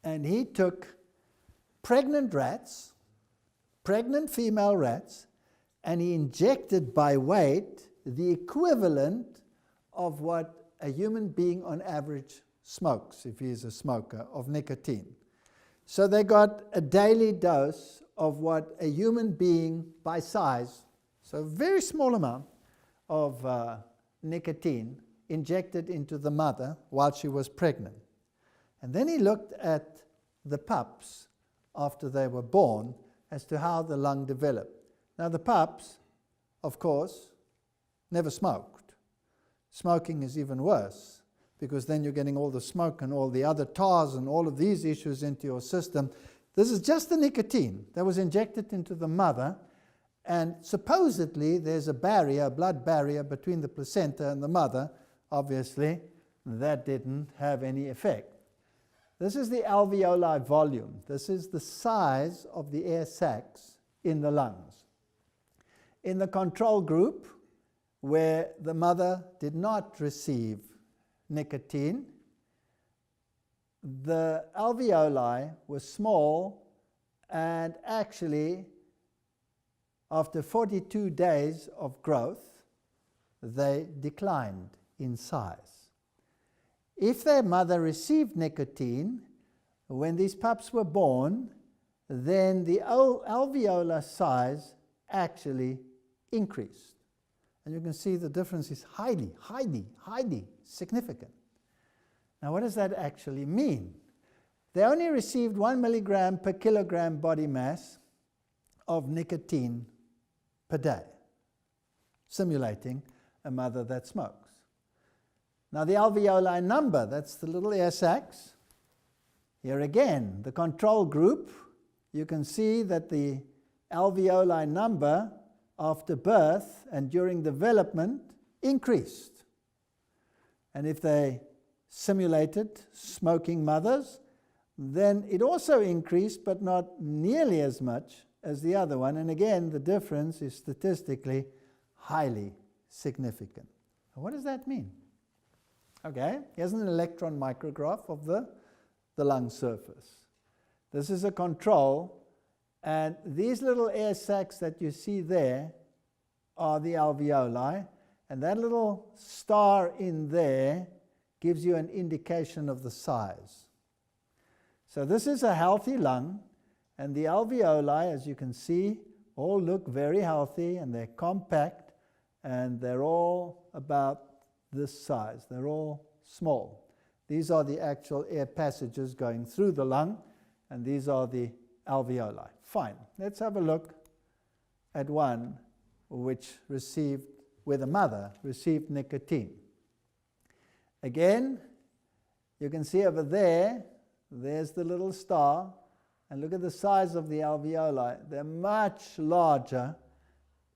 And he took pregnant rats, pregnant female rats, and he injected by weight the equivalent of what a human being on average smokes, if he is a smoker, of nicotine. So they got a daily dose of what a human being by size, so a very small amount of nicotine injected into the mother while she was pregnant. And then he looked at the pups after they were born as to how the lung developed. Now the pups, of course, never smoked. Smoking is even worse, because then you're getting all the smoke and all the other tars and all of these issues into your system. This is just the nicotine that was injected into the mother, and supposedly there's a barrier, a blood barrier between the placenta and the mother. Obviously, that didn't have any effect. This is the alveoli volume. This is the size of the air sacs in the lungs. In the control group, where the mother did not receive nicotine, the alveoli were small, and actually, after 42 days of growth, they declined in size. If their mother received nicotine, when these pups were born, then the alveolar size actually increased. And you can see the difference is highly, highly, highly significant. Now, what does that actually mean? They only received 1 milligram per kilogram body mass of nicotine per day, simulating a mother that smokes. Now, the alveoli number, that's the little air sacs. Here again, the control group, you can see that the alveoli number after birth and during development increased. And if they simulated smoking mothers, then it also increased, but not nearly as much as the other one. And again, the difference is statistically highly significant. What does that mean? Okay, here's an electron micrograph of the lung surface. This is a control, and these little air sacs that you see there are the alveoli, and that little star in there gives you an indication of the size. So this is a healthy lung, and the alveoli, as you can see, all look very healthy, and they're compact, and they're all about this size. They're all small. These are the actual air passages going through the lung, and these are the alveoli. Fine. Let's have a look at one where the mother received nicotine. Again, you can see over there, there's the little star, and look at the size of the alveoli. They're much larger,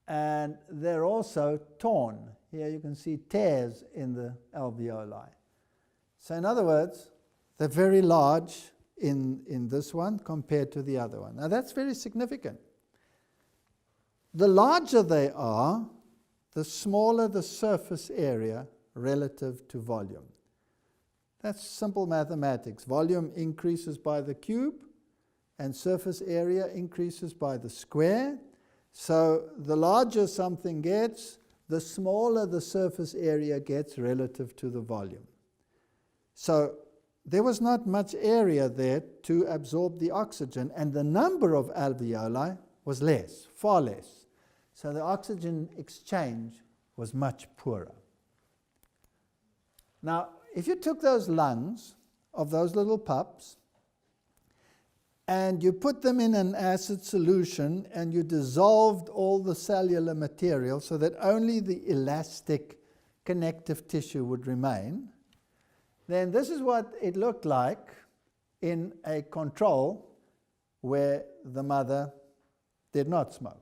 and they're also torn. Here you can see tears in the alveoli. So in other words, they're very large in this one compared to the other one. Now that's very significant. The larger they are, the smaller the surface area relative to volume. That's simple mathematics. Volume increases by the cube, and surface area increases by the square. So the larger something gets, the smaller the surface area gets relative to the volume. So there was not much area there to absorb the oxygen, and the number of alveoli was less, far less. So the oxygen exchange was much poorer. Now, if you took those lungs of those little pups and you put them in an acid solution and you dissolved all the cellular material so that only the elastic connective tissue would remain, then this is what it looked like in a control where the mother did not smoke.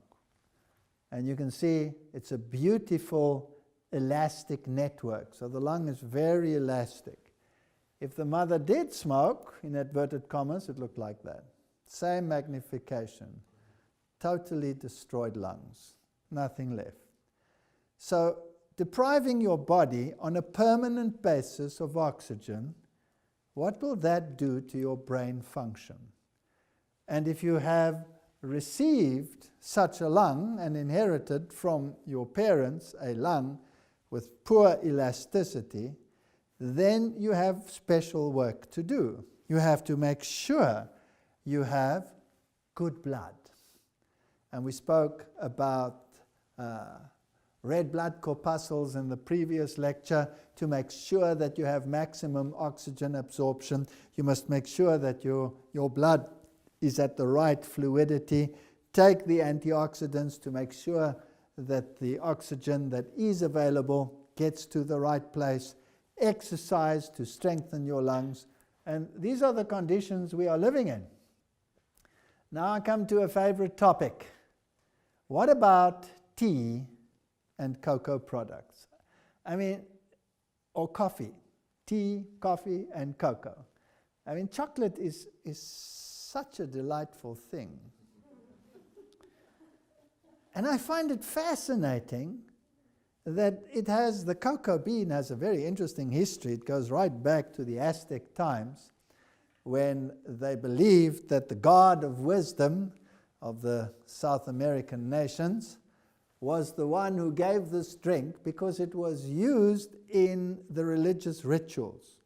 And you can see it's a beautiful elastic network. So the lung is very elastic. If the mother did smoke, in inverted commas, it looked like that. Same magnification. Totally destroyed lungs. Nothing left. So depriving your body on a permanent basis of oxygen, what will that do to your brain function? And if you have received such a lung and inherited from your parents a lung with poor elasticity, then you have special work to do. You have to make sure you have good blood. And we spoke about red blood corpuscles in the previous lecture. To make sure that you have maximum oxygen absorption, you must make sure that your blood is at the right fluidity. Take the antioxidants to make sure that the oxygen that is available gets to the right place. Exercise to strengthen your lungs. And these are the conditions we are living in. Now I come to a favorite topic. What about tea and cocoa products? I mean, or coffee. Tea, coffee, and cocoa. I mean, chocolate is such a delightful thing. And I find it fascinating that the cocoa bean has a very interesting history. It goes right back to the Aztec times, when they believed that the god of wisdom of the South American nations was the one who gave this drink because it was used in the religious rituals.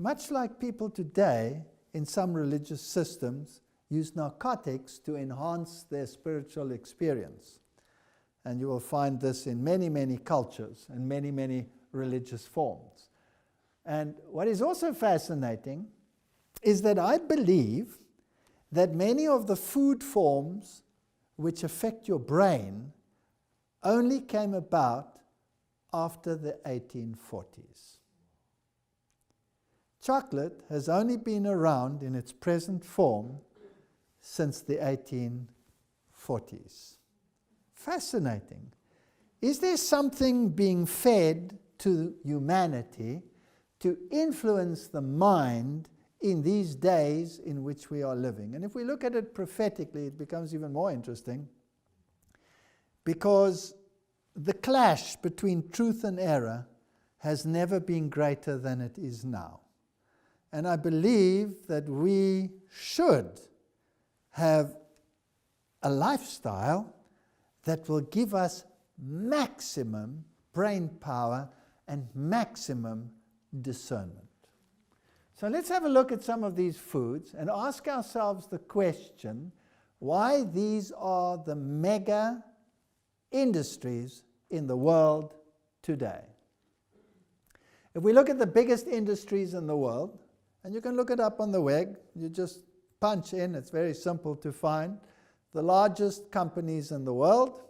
Much like people today in some religious systems use narcotics to enhance their spiritual experience. And you will find this in many, many cultures and many, many religious forms. And what is also fascinating is that I believe that many of the food forms which affect your brain only came about after the 1840s. Chocolate has only been around in its present form since the 1840s. Fascinating. Is there something being fed to humanity to influence the mind in these days in which we are living? And if we look at it prophetically, it becomes even more interesting, because the clash between truth and error has never been greater than it is now. And I believe that we should have a lifestyle that will give us maximum brain power and maximum discernment. So let's have a look at some of these foods and ask ourselves the question, why these are the mega industries in the world today. If we look at the biggest industries in the world, and you can look it up on the web, you just punch in, it's very simple to find, the largest companies in the world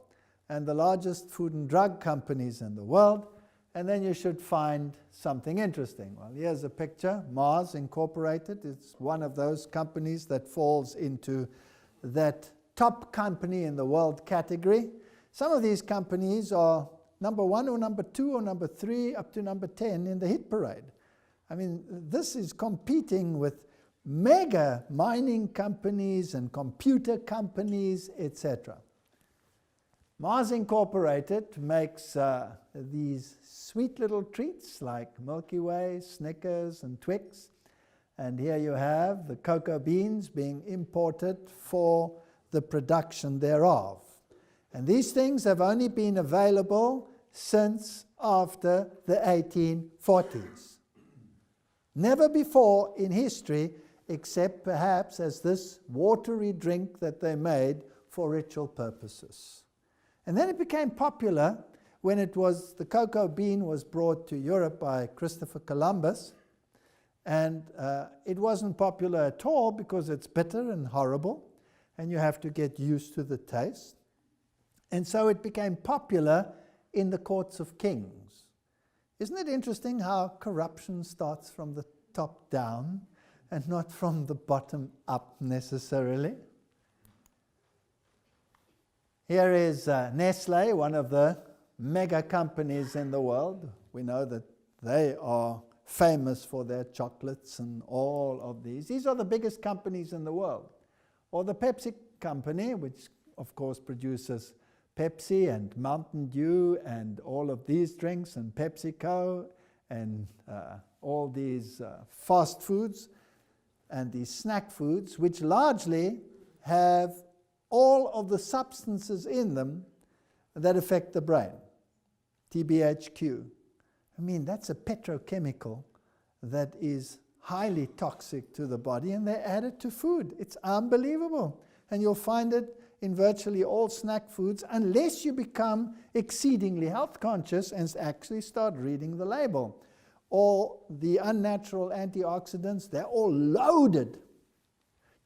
and the largest food and drug companies in the world, and then you should find something interesting. Well, here's a picture. Mars Incorporated is one of those companies that falls into that top company in the world category. Some of these companies are number 1 or number 2 or number 3 up to number 10 in the hit parade. I mean, this is competing with mega mining companies and computer companies, etc. Mars Incorporated makes these sweet little treats like Milky Way, Snickers, and Twix. And here you have the cocoa beans being imported for the production thereof. And these things have only been available since after the 1840s. Never before in history, except perhaps as this watery drink that they made for ritual purposes. And then it became popular when the cocoa bean was brought to Europe by Christopher Columbus. And it wasn't popular at all because it's bitter and horrible, and you have to get used to the taste. And so it became popular in the courts of kings. Isn't it interesting how corruption starts from the top down and not from the bottom up necessarily? Here is Nestle, one of the mega companies in the world. We know that they are famous for their chocolates and all of these. These are the biggest companies in the world. Or the Pepsi company, which of course produces Pepsi and Mountain Dew and all of these drinks, and PepsiCo and all these fast foods and these snack foods, which largely have all of the substances in them that affect the brain. TBHQ. I mean, that's a petrochemical that is highly toxic to the body, and they add it to food. It's unbelievable. And you'll find it in virtually all snack foods, unless you become exceedingly health conscious and actually start reading the label. All the unnatural antioxidants, they're all loaded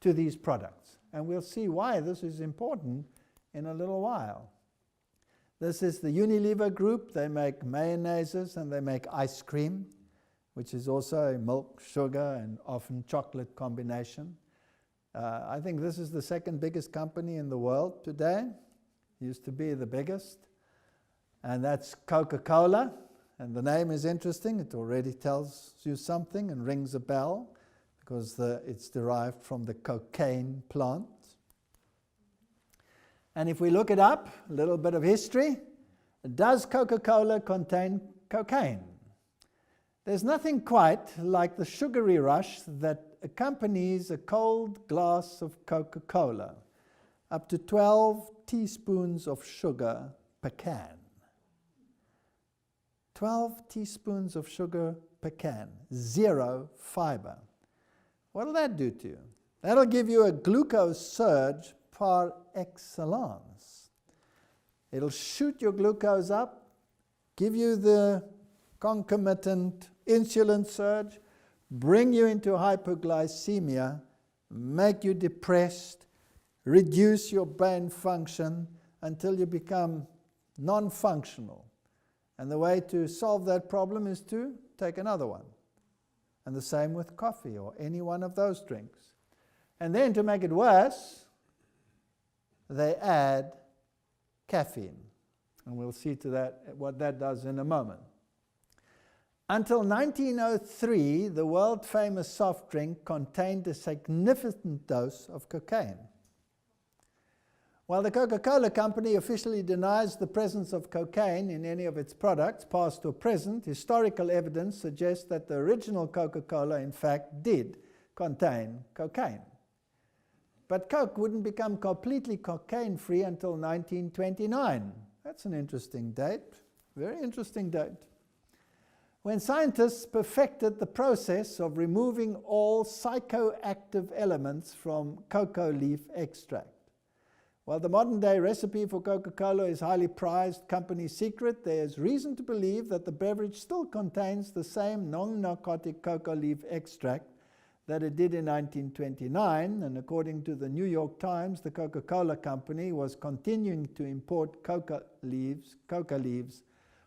to these products. And we'll see why this is important in a little while. This is the Unilever group. They make mayonnaises and they make ice cream, which is also a milk, sugar, and often chocolate combination. I think this is the second biggest company in the world today. Used to be the biggest. And that's Coca-Cola. And the name is interesting. It already tells you something and rings a bell because it's derived from the cocaine plant. And if we look it up, a little bit of history, does Coca-Cola contain cocaine? There's nothing quite like the sugary rush that accompanies a cold glass of Coca-Cola, up to 12 teaspoons of sugar per can. 12 teaspoons of sugar per can, 0 fiber. What will that do to you? That'll give you a glucose surge par excellence. It'll shoot your glucose up, give you the concomitant insulin surge, bring you into hypoglycemia, make you depressed, reduce your brain function until you become non-functional. And the way to solve that problem is to take another one. And the same with coffee or any one of those drinks. And then to make it worse, they add caffeine. And we'll see to that what that does in a moment. Until 1903, the world-famous soft drink contained a significant dose of cocaine. While the Coca-Cola company officially denies the presence of cocaine in any of its products, past or present, historical evidence suggests that the original Coca-Cola, in fact, did contain cocaine. But Coke wouldn't become completely cocaine-free until 1929. That's an interesting date, very interesting date, when scientists perfected the process of removing all psychoactive elements from cocoa leaf extract. While the modern-day recipe for Coca-Cola is highly prized company secret, there is reason to believe that the beverage still contains the same non-narcotic cocoa leaf extract that it did in 1929, and according to the New York Times, the Coca-Cola company was continuing to import coca leaves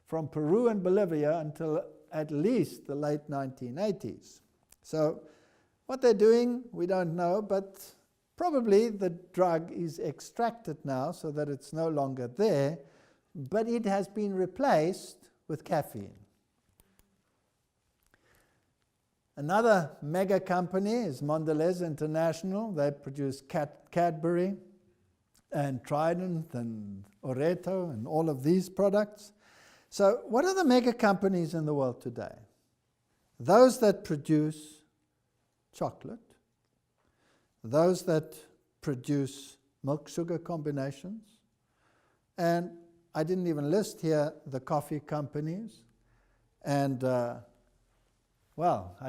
from Peru and Bolivia until at least the late 1980s. So what they're doing, we don't know, but probably the drug is extracted now so that it's no longer there, but it has been replaced with caffeine. Another mega company is Mondelez International. They produce Cadbury and Trident and Oreto and all of these products. So what are the mega companies in the world today? Those that produce chocolate, those that produce milk sugar combinations, and I didn't even list here the coffee companies, and I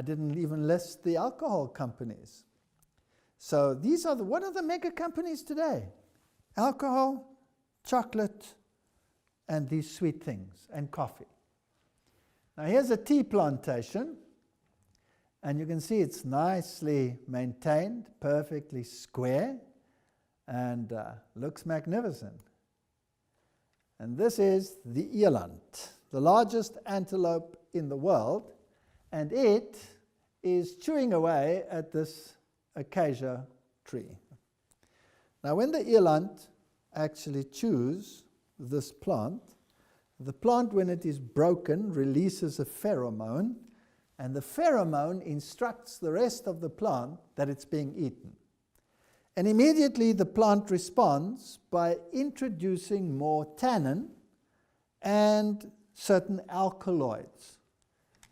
didn't even list the alcohol companies. So these are what are the mega companies today? Alcohol, chocolate, and these sweet things, and coffee. Now here's a tea plantation, and you can see it's nicely maintained, perfectly square, and looks magnificent. And this is the eland, the largest antelope in the world, and it is chewing away at this acacia tree. Now when the eland actually chews this plant, The plant, when it is broken, releases a pheromone, and the pheromone instructs the rest of the plant that it's being eaten. And immediately the plant responds by introducing more tannin and certain alkaloids.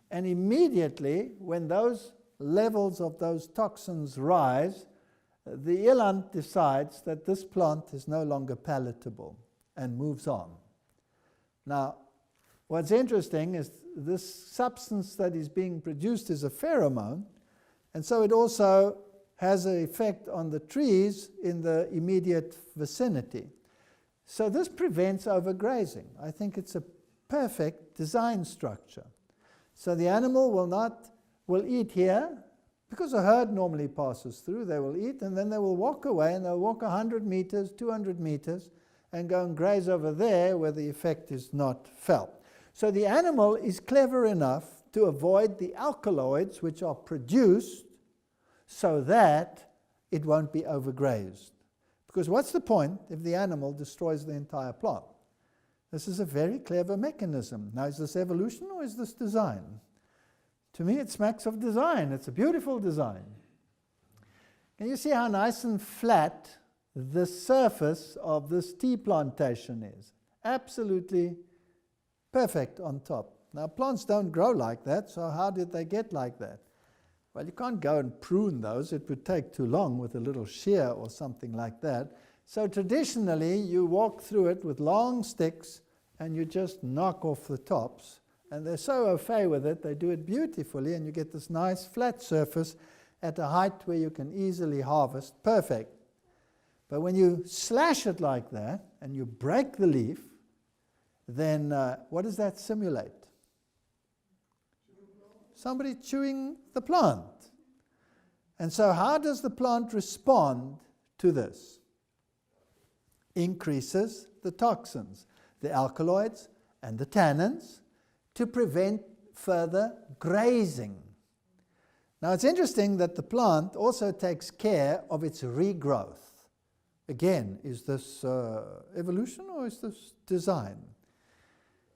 And immediately, when those levels of those toxins rise, the eland decides that this plant is no longer palatable and moves on. Now, what's interesting is this substance that is being produced is a pheromone, and so it also has an effect on the trees in the immediate vicinity. So this prevents overgrazing. I think it's a perfect design structure. So the animal will eat here, because a herd normally passes through, they will eat, and then they will walk away, and they'll walk 100 meters, 200 meters, and go and graze over there where the effect is not felt. So the animal is clever enough to avoid the alkaloids which are produced so that it won't be overgrazed. Because what's the point if the animal destroys the entire plant? This is a very clever mechanism. Now, is this evolution or is this design? To me, it smacks of design. It's a beautiful design. Can you see how nice and flat the surface of this tea plantation is? Absolutely perfect on top. Now, plants don't grow like that, so how did they get like that? Well, you can't go and prune those. It would take too long with a little shear or something like that. So traditionally, you walk through it with long sticks and you just knock off the tops. And they're so au fait with it, they do it beautifully, and you get this nice flat surface at a height where you can easily harvest. Perfect. But when you slash it like that and you break the leaf, then what does that simulate? Somebody chewing the plant. And so how does the plant respond to this? Increases the toxins, the alkaloids and the tannins, to prevent further grazing. Now, it's interesting that the plant also takes care of its regrowth. Again, is this evolution or is this design?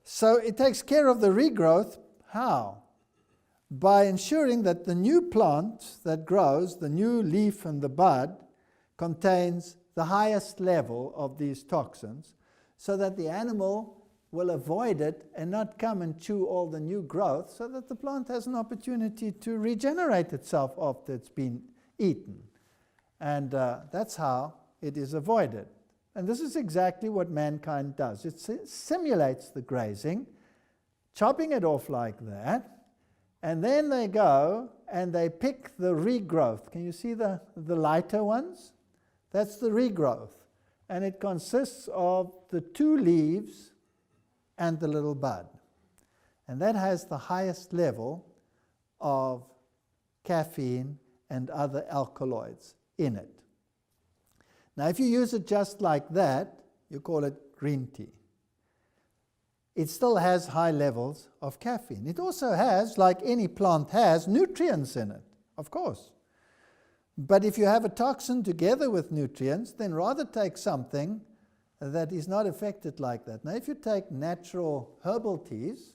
So it takes care of the regrowth. How? By ensuring that the new plant that grows, the new leaf and the bud, contains the highest level of these toxins, so that the animal will avoid it and not come and chew all the new growth, so that the plant has an opportunity to regenerate itself after it's been eaten. And that's how it is avoided. And this is exactly what mankind does. It simulates the grazing, chopping it off like that, and then they go and they pick the regrowth. Can you see the lighter ones? That's the regrowth. And it consists of the two leaves and the little bud. And that has the highest level of caffeine and other alkaloids in it. Now, if you use it just like that, you call it green tea. It still has high levels of caffeine. It also has, like any plant has, nutrients in it, of course. But if you have a toxin together with nutrients, then rather take something that is not affected like that. Now, if you take natural herbal teas,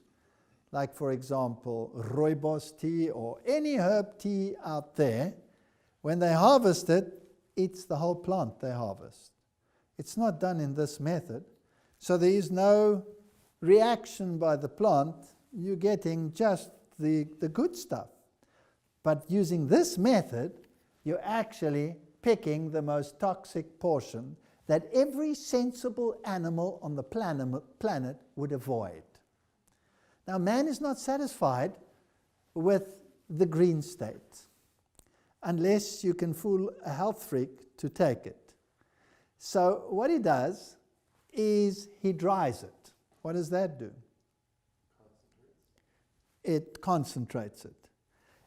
like, for example, rooibos tea or any herb tea out there, when they harvest it, it's the whole plant they harvest. It's not done in this method. So there is no reaction by the plant. You're getting just the good stuff. But using this method, you're actually picking the most toxic portion that every sensible animal on the planet would avoid. Now, man is not satisfied with the green state unless you can fool a health freak to take it. So what he does is he dries it. What does that do? It concentrates it.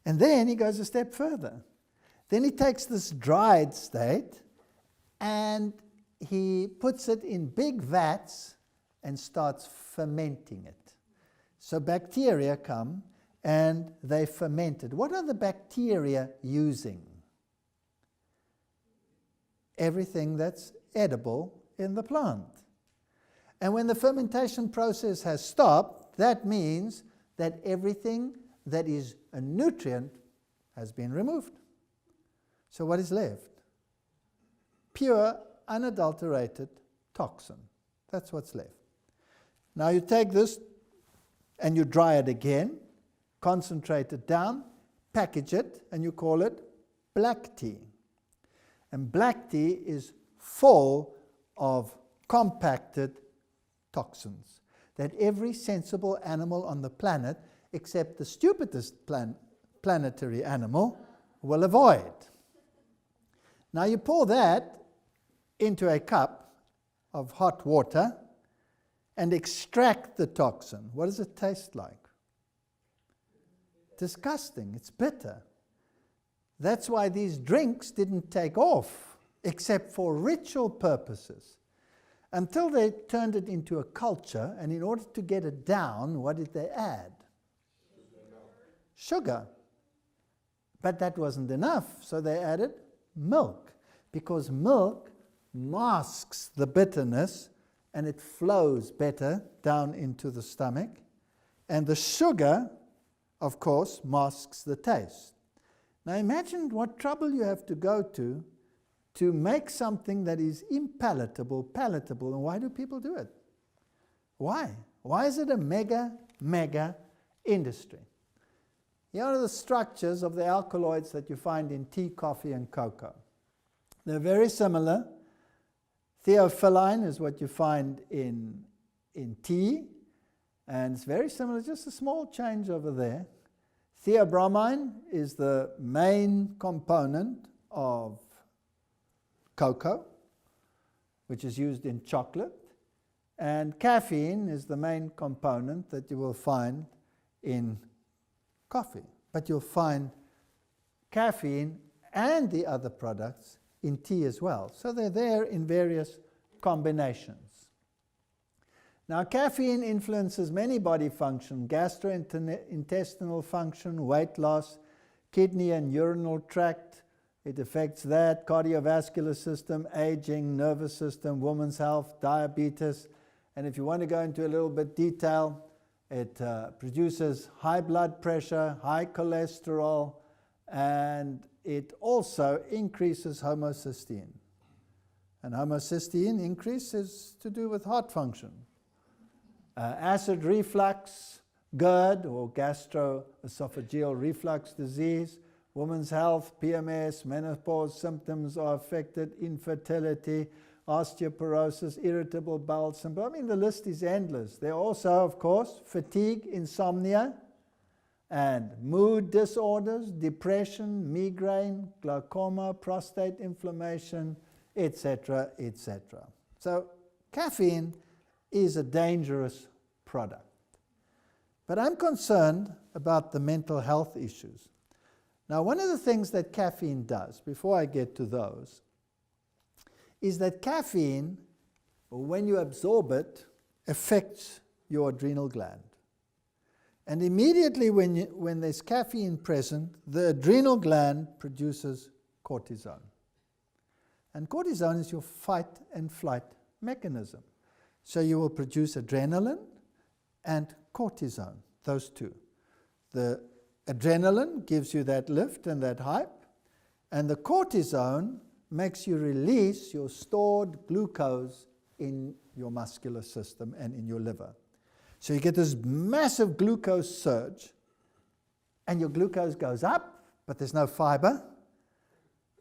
And then he goes a step further. Then he takes this dried state and he puts it in big vats and starts fermenting it. So bacteria come and they ferment it. What are the bacteria using? Everything that's edible in the plant. And when the fermentation process has stopped, that means that everything that is a nutrient has been removed. So what is left? Pure, unadulterated toxin. That's what's left. Now you take this and you dry it again, concentrate it down, package it, and you call it black tea. And black tea is full of compacted toxins that every sensible animal on the planet, except the stupidest planetary animal, will avoid. Now you pour that into a cup of hot water and extract the toxin. What does it taste like? Disgusting. It's bitter. That's why these drinks didn't take off, except for ritual purposes, until they turned it into a culture. And in order to get it down, what did they add? Sugar. But that wasn't enough, so they added milk, because milk masks the bitterness and it flows better down into the stomach. And the sugar, of course, masks the taste. Now imagine what trouble you have to go to make something that is impalatable, palatable. And why do people do it? Why? Why is it a mega industry? Here are the structures of the alkaloids that you find in tea, coffee, and cocoa. They're very similar. Theophylline is what you find in tea, and it's very similar, just a small change over there. Theobromine is the main component of cocoa, which is used in chocolate, and caffeine is the main component that you will find in coffee. But you'll find caffeine and the other products in tea as well. So they're there in various combinations. Now, caffeine influences many body function: gastrointestinal function, weight loss, kidney and urinary tract. It affects that, cardiovascular system, aging, nervous system, women's health, diabetes. And if you want to go into a little bit detail, it produces high blood pressure, high cholesterol, and it also increases homocysteine. And homocysteine increase is to do with heart function. Acid reflux, GERD, or gastroesophageal reflux disease, women's health, PMS, menopause symptoms are affected, infertility, osteoporosis, irritable bowel syndrome. I mean, the list is endless. There are also, of course, fatigue, insomnia, and mood disorders, depression, migraine, glaucoma, prostate inflammation, etc., etc. So caffeine is a dangerous product. But I'm concerned about the mental health issues. Now, one of the things that caffeine does, before I get to those, is that caffeine, when you absorb it, affects your adrenal gland. And immediately when there's caffeine present, the adrenal gland produces cortisol. And cortisol is your fight and flight mechanism. So you will produce adrenaline and cortisol, those two. The adrenaline gives you that lift and that hype, and the cortisone makes you release your stored glucose in your muscular system and in your liver. So you get this massive glucose surge, and your glucose goes up, but there's no fiber.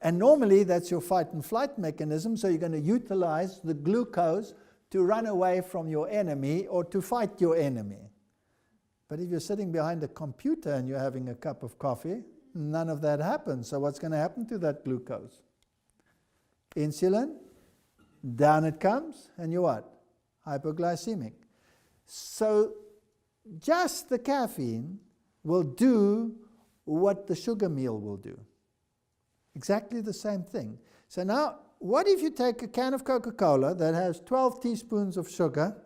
And normally that's your fight and flight mechanism, so you're going to utilize the glucose to run away from your enemy or to fight your enemy. But if you're sitting behind a computer and you're having a cup of coffee, none of that happens. So what's going to happen to that glucose? Insulin, down it comes, and you're what? Hypoglycemic. So just the caffeine will do what the sugar meal will do. Exactly the same thing. So now, what if you take a can of Coca-Cola that has 12 teaspoons of sugar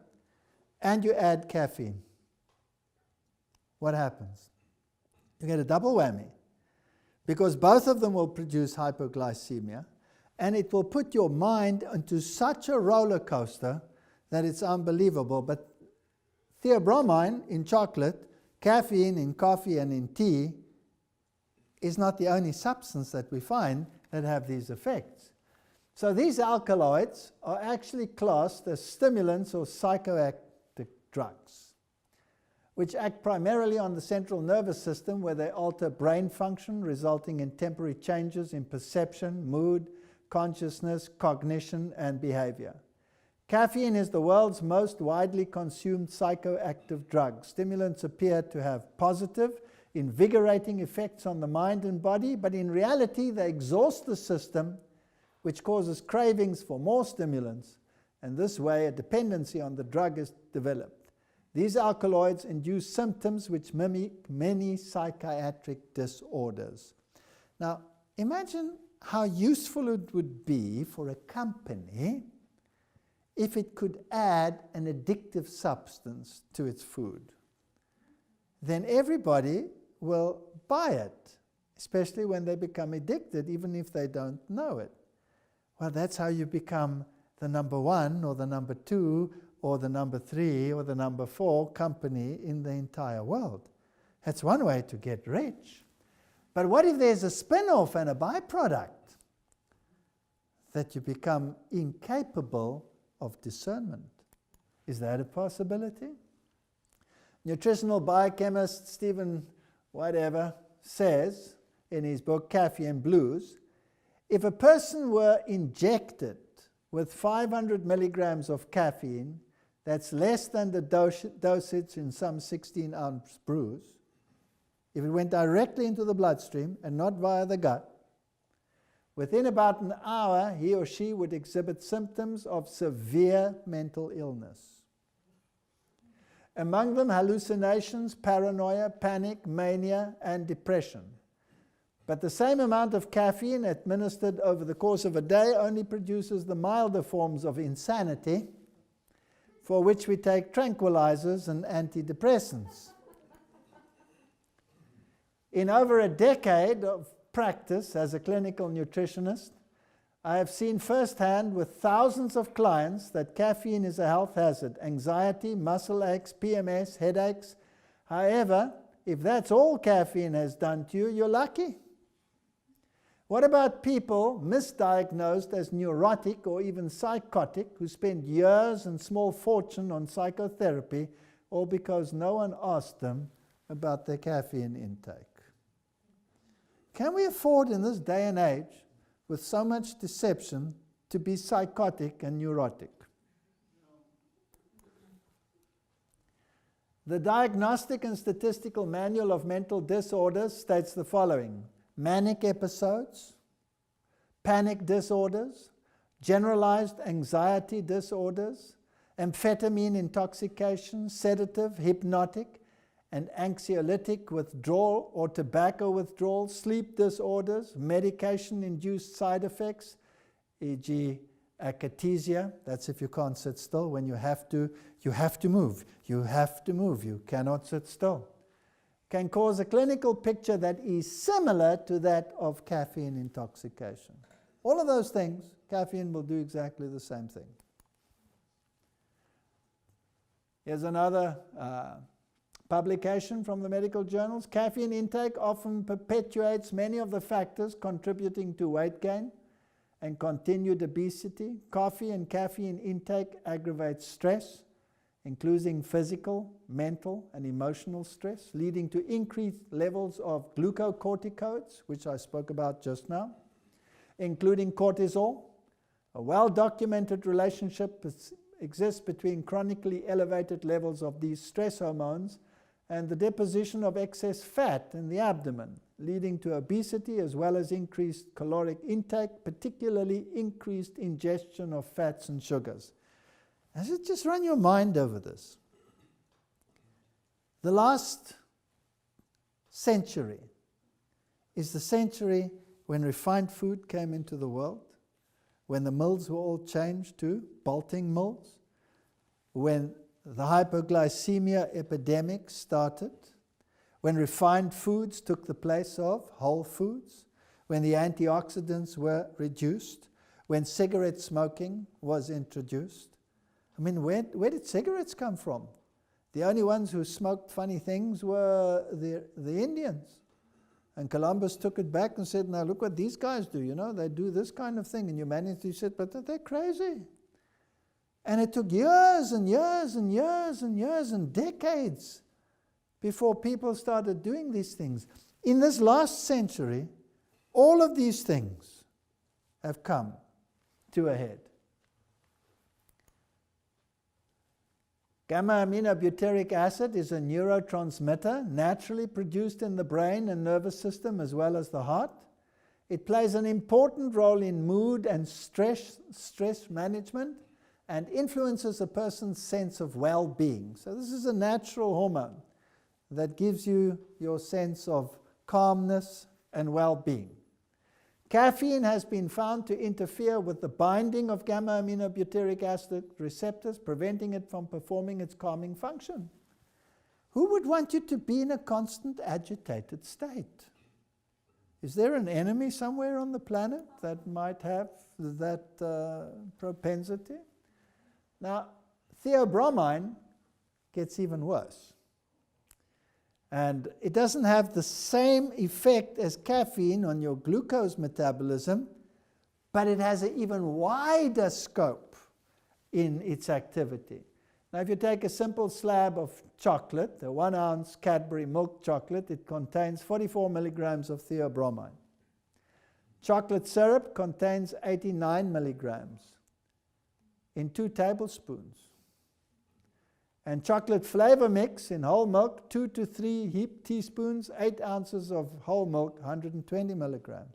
and you add caffeine? What happens? You get a double whammy, because both of them will produce hypoglycemia, and it will put your mind into such a roller coaster that it's unbelievable. But theobromine in chocolate, caffeine in coffee and in tea is not the only substance that we find that have these effects. So these alkaloids are actually classed as stimulants or psychoactive drugs, which act primarily on the central nervous system, where they alter brain function, resulting in temporary changes in perception, mood, consciousness, cognition, and behavior. Caffeine is the world's most widely consumed psychoactive drug. Stimulants appear to have positive, invigorating effects on the mind and body, but in reality they exhaust the system, which causes cravings for more stimulants, and this way a dependency on the drug is developed. These alkaloids induce symptoms which mimic many psychiatric disorders. Now, imagine how useful it would be for a company if it could add an addictive substance to its food. Then everybody will buy it, especially when they become addicted, even if they don't know it. Well, that's how you become the number 1 or the number 2 or the number 3 or the number 4 company in the entire world. That's one way to get rich. But what if there's a spin-off and a byproduct? That you become incapable of discernment. Is that a possibility? Nutritional biochemist Stephen whatever says in his book Caffeine Blues, if a person were injected with 500 milligrams of caffeine, that's less than the dosage in some 16-ounce brews, if it went directly into the bloodstream and not via the gut, within about an hour he or she would exhibit symptoms of severe mental illness. Among them hallucinations, paranoia, panic, mania, and depression. But the same amount of caffeine administered over the course of a day only produces the milder forms of insanity, for which we take tranquilizers and antidepressants. In over a decade of practice as a clinical nutritionist, I have seen firsthand with thousands of clients that caffeine is a health hazard. Anxiety, muscle aches, PMS, headaches. However, if that's all caffeine has done to you, you're lucky. What about people misdiagnosed as neurotic or even psychotic who spend years and small fortune on psychotherapy, all because no one asked them about their caffeine intake? Can we afford in this day and age, with so much deception, to be psychotic and neurotic? The Diagnostic and Statistical Manual of Mental Disorders states the following: manic episodes, panic disorders, generalized anxiety disorders, amphetamine intoxication, sedative, hypnotic, and anxiolytic withdrawal or tobacco withdrawal, sleep disorders, medication-induced side effects, e.g. akathisia, that's if you can't sit still. When you have to move. You have to move. You cannot sit still. Can cause a clinical picture that is similar to that of caffeine intoxication. All of those things, caffeine will do exactly the same thing. Here's another publication from the medical journals. Caffeine intake often perpetuates many of the factors contributing to weight gain and continued obesity. Coffee and caffeine intake aggravates stress, including physical, mental, and emotional stress, leading to increased levels of glucocorticoids, which I spoke about just now, including cortisol. A well-documented relationship exists between chronically elevated levels of these stress hormones and the deposition of excess fat in the abdomen, leading to obesity as well as increased caloric intake, particularly increased ingestion of fats and sugars. Just run your mind over this. The last century is the century when refined food came into the world, when the mills were all changed to bolting mills, when the hypoglycemia epidemic started, when refined foods took the place of whole foods, when the antioxidants were reduced, when cigarette smoking was introduced. I mean, where did cigarettes come from? The only ones who smoked funny things were the Indians. And Columbus took it back and said, now look what these guys do, you know, they do this kind of thing. And humanity said, but they're crazy. And it took years and years and years and years and decades before people started doing these things. In this last century, all of these things have come to a head. Gamma-aminobutyric acid is a neurotransmitter naturally produced in the brain and nervous system as well as the heart. It plays an important role in mood and stress management and influences a person's sense of well-being. So this is a natural hormone that gives you your sense of calmness and well-being. Caffeine has been found to interfere with the binding of gamma-aminobutyric acid receptors, preventing it from performing its calming function. Who would want you to be in a constant agitated state? Is there an enemy somewhere on the planet that might have that propensity? Now, theobromine gets even worse. And it doesn't have the same effect as caffeine on your glucose metabolism, but it has an even wider scope in its activity. Now, if you take a simple slab of chocolate, a 1 ounce Cadbury milk chocolate, it contains 44 milligrams of theobromine. Chocolate syrup contains 89 milligrams in 2 tablespoons. And chocolate flavor mix in whole milk, 2 to 3 heaped teaspoons, 8 ounces of whole milk, 120 milligrams.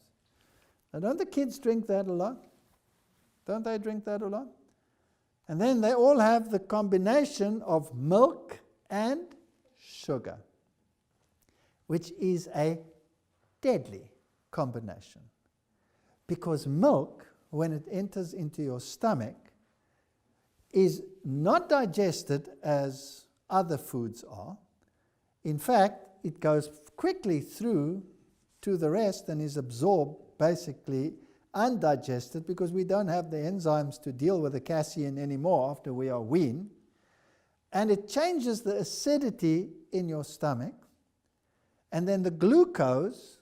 Now, don't the kids drink that a lot? Don't they drink that a lot? And then they all have the combination of milk and sugar, which is a deadly combination. Because milk, when it enters into your stomach, is not digested as other foods are. In fact, it goes quickly through to the rest and is absorbed basically undigested because we don't have the enzymes to deal with the casein anymore after we are weaned. And it changes the acidity in your stomach. And then the glucose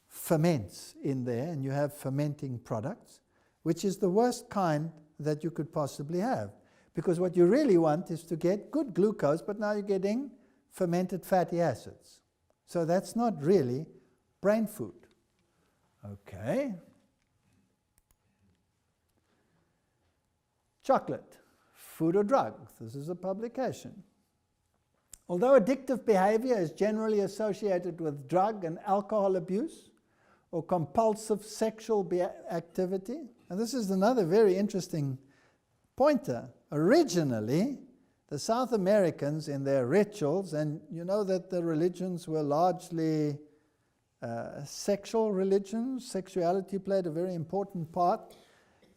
ferments in there, and you have fermenting products, which is the worst kind that you could possibly have. Because what you really want is to get good glucose, but now you're getting fermented fatty acids. So that's not really brain food. Okay. Chocolate, food or drug. This is a publication. Although addictive behavior is generally associated with drug and alcohol abuse or compulsive sexual activity, and this is another very interesting pointer. Originally, the South Americans in their rituals, and you know that the religions were largely sexual religions, sexuality played a very important part.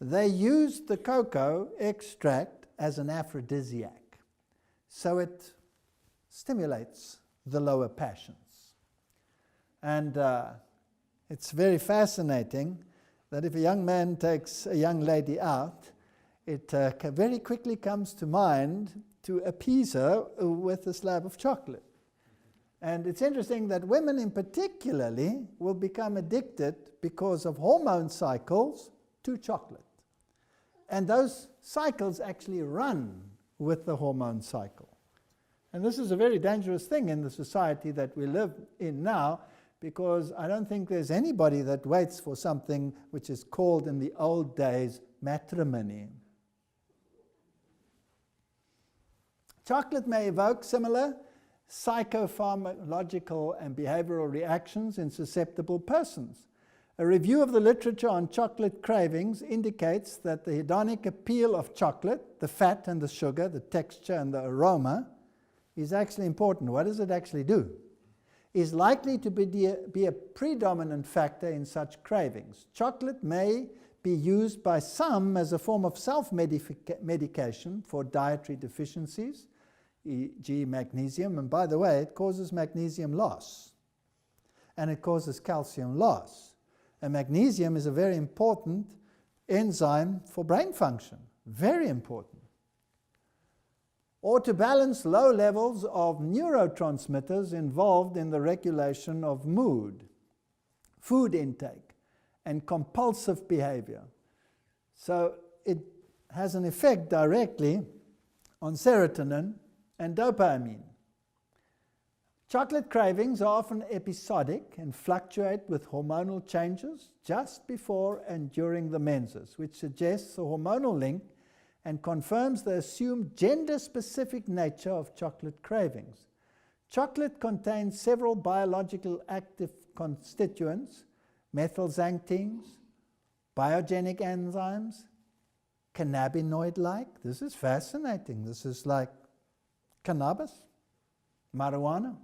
They used the cocoa extract as an aphrodisiac. So it stimulates the lower passions. And it's very fascinating that if a young man takes a young lady out, it very quickly comes to mind to appease her with a slab of chocolate. And it's interesting that women in particularly will become addicted because of hormone cycles to chocolate. And those cycles actually run with the hormone cycle. And this is a very dangerous thing in the society that we live in now, because I don't think there's anybody that waits for something which is called in the old days matrimony. Chocolate may evoke similar psychopharmacological and behavioral reactions in susceptible persons. A review of the literature on chocolate cravings indicates that the hedonic appeal of chocolate, the fat and the sugar, the texture and the aroma, is actually important. What does it actually do? Is likely to be a predominant factor in such cravings. Chocolate may be used by some as a form of self-medication for dietary deficiencies, e.g. magnesium, and by the way, it causes magnesium loss, and it causes calcium loss. And magnesium is a very important enzyme for brain function, very important. or to balance low levels of neurotransmitters involved in the regulation of mood, food intake, and compulsive behavior. So it has an effect directly on serotonin and dopamine. Chocolate cravings are often episodic and fluctuate with hormonal changes just before and during the menses, which suggests a hormonal link and confirms the assumed gender-specific nature of chocolate cravings. Chocolate contains several biological active constituents, methylxanthines, biogenic enzymes, cannabinoid-like. This is fascinating. This is like cannabis, marijuana,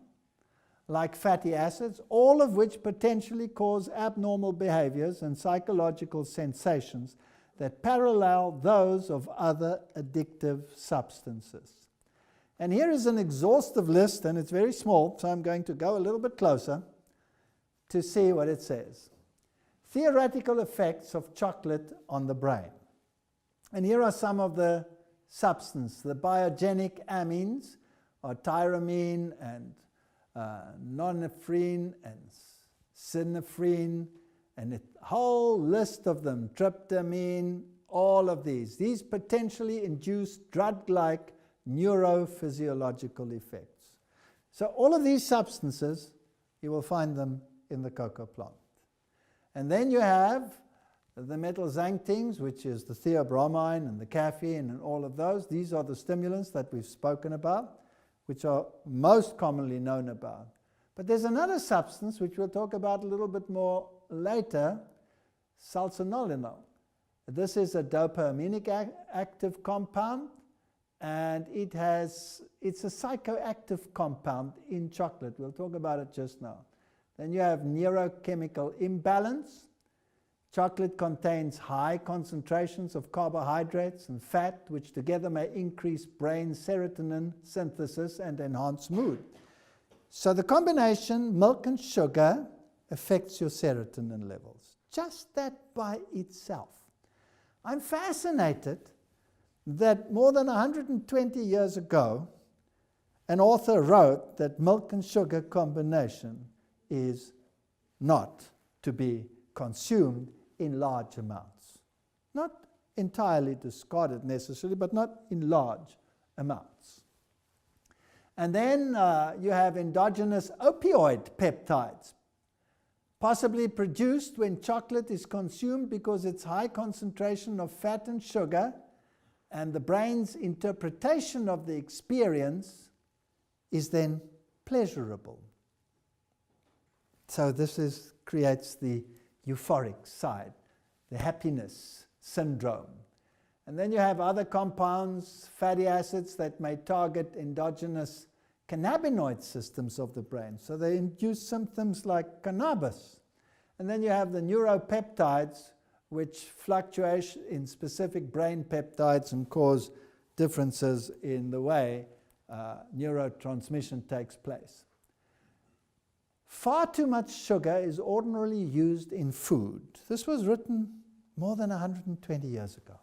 like fatty acids, all of which potentially cause abnormal behaviors and psychological sensations that parallel those of other addictive substances. And here is an exhaustive list, and it's very small, so I'm going to go a little bit closer to see what it says. Theoretical effects of chocolate on the brain. And here are some of the substances. The biogenic amines are tyramine and nonephrine and synephrine, and a whole list of them, tryptamine, all of these. These potentially induce drug-like neurophysiological effects. So all of these substances, you will find them in the cocoa plant. And then you have the methylxanthines, which is the theobromine and the caffeine and all of those. These are the stimulants that we've spoken about, which are most commonly known about. But there's another substance which we'll talk about a little bit more later, sulfonylurea. This is a dopaminic active compound, and it's a psychoactive compound in chocolate. We'll talk about it just now. Then you have neurochemical imbalance. Chocolate contains high concentrations of carbohydrates and fat, which together may increase brain serotonin synthesis and enhance mood. So the combination milk and sugar affects your serotonin levels. Just that by itself. I'm fascinated that more than 120 years ago, an author wrote that milk and sugar combination is not to be consumed in large amounts. Not entirely discarded necessarily, but not in large amounts. And then you have endogenous opioid peptides, possibly produced when chocolate is consumed because its high concentration of fat and sugar, and the brain's interpretation of the experience is then pleasurable. So this creates the euphoric side, the happiness syndrome. And then you have other compounds, fatty acids, that may target endogenous cannabinoid systems of the brain. So they induce symptoms like cannabis. And then you have the neuropeptides, which fluctuate in specific brain peptides and cause differences in the way neurotransmission takes place. Far too much sugar is ordinarily used in food. This was written more than 120 years ago.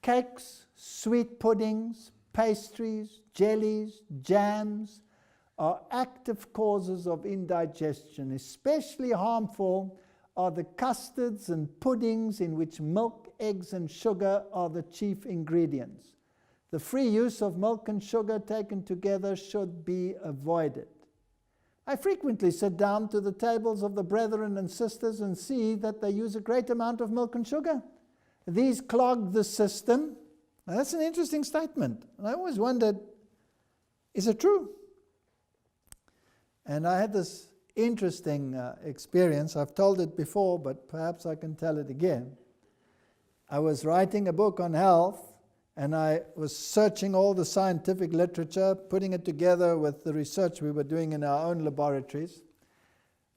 Cakes, sweet puddings, pastries, jellies, jams are active causes of indigestion. Especially harmful are the custards and puddings in which milk, eggs, and sugar are the chief ingredients. The free use of milk and sugar taken together should be avoided. I frequently sit down to the tables of the brethren and sisters and see that they use a great amount of milk and sugar. These clog the system. Now, that's an interesting statement. And I always wondered, is it true? And I had this interesting experience. I've told it before, but perhaps I can tell it again. I was writing a book on health, and I was searching all the scientific literature, putting it together with the research we were doing in our own laboratories.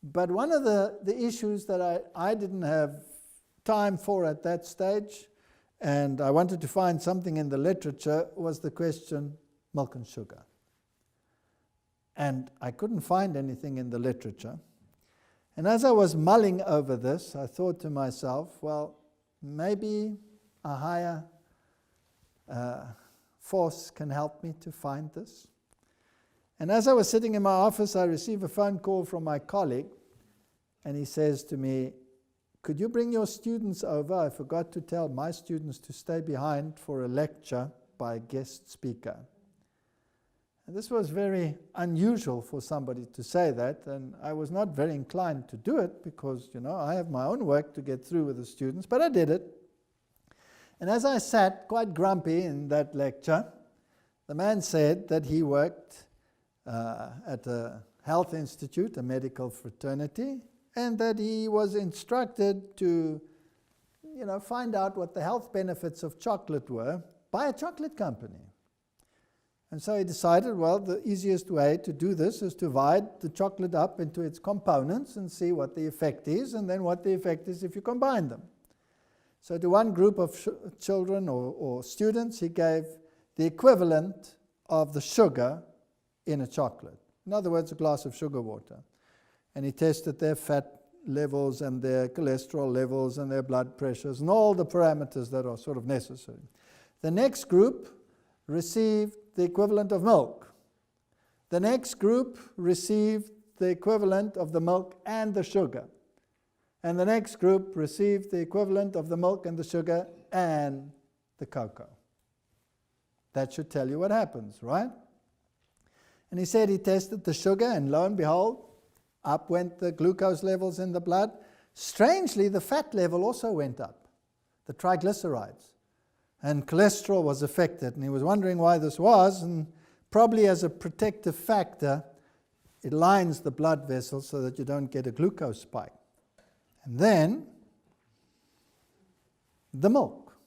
But one of the issues that I didn't have time for at that stage, and I wanted to find something in the literature, was the question, milk and sugar. And I couldn't find anything in the literature. And as I was mulling over this, I thought to myself, well, maybe a higher force can help me to find this? And as I was sitting in my office, I received a phone call from my colleague, and he says to me, could you bring your students over? I forgot to tell my students to stay behind for a lecture by a guest speaker. And this was very unusual for somebody to say that, and I was not very inclined to do it because, I have my own work to get through with the students, but I did it. And as I sat quite grumpy in that lecture, the man said that he worked at a health institute, a medical fraternity, and that he was instructed to, find out what the health benefits of chocolate were by a chocolate company. And so he decided, well, the easiest way to do this is to divide the chocolate up into its components and see what the effect is, and then what the effect is if you combine them. So to one group of children or students, he gave the equivalent of the sugar in a chocolate. In other words, a glass of sugar water. And he tested their fat levels and their cholesterol levels and their blood pressures and all the parameters that are sort of necessary. The next group received the equivalent of milk. The next group received the equivalent of the milk and the sugar. And the next group received the equivalent of the milk and the sugar and the cocoa. That should tell you what happens, right? And he said he tested the sugar, and lo and behold, up went the glucose levels in the blood. Strangely, the fat level also went up, the triglycerides. And cholesterol was affected, and he was wondering why this was, and probably as a protective factor, it lines the blood vessels so that you don't get a glucose spike. And then, the milk.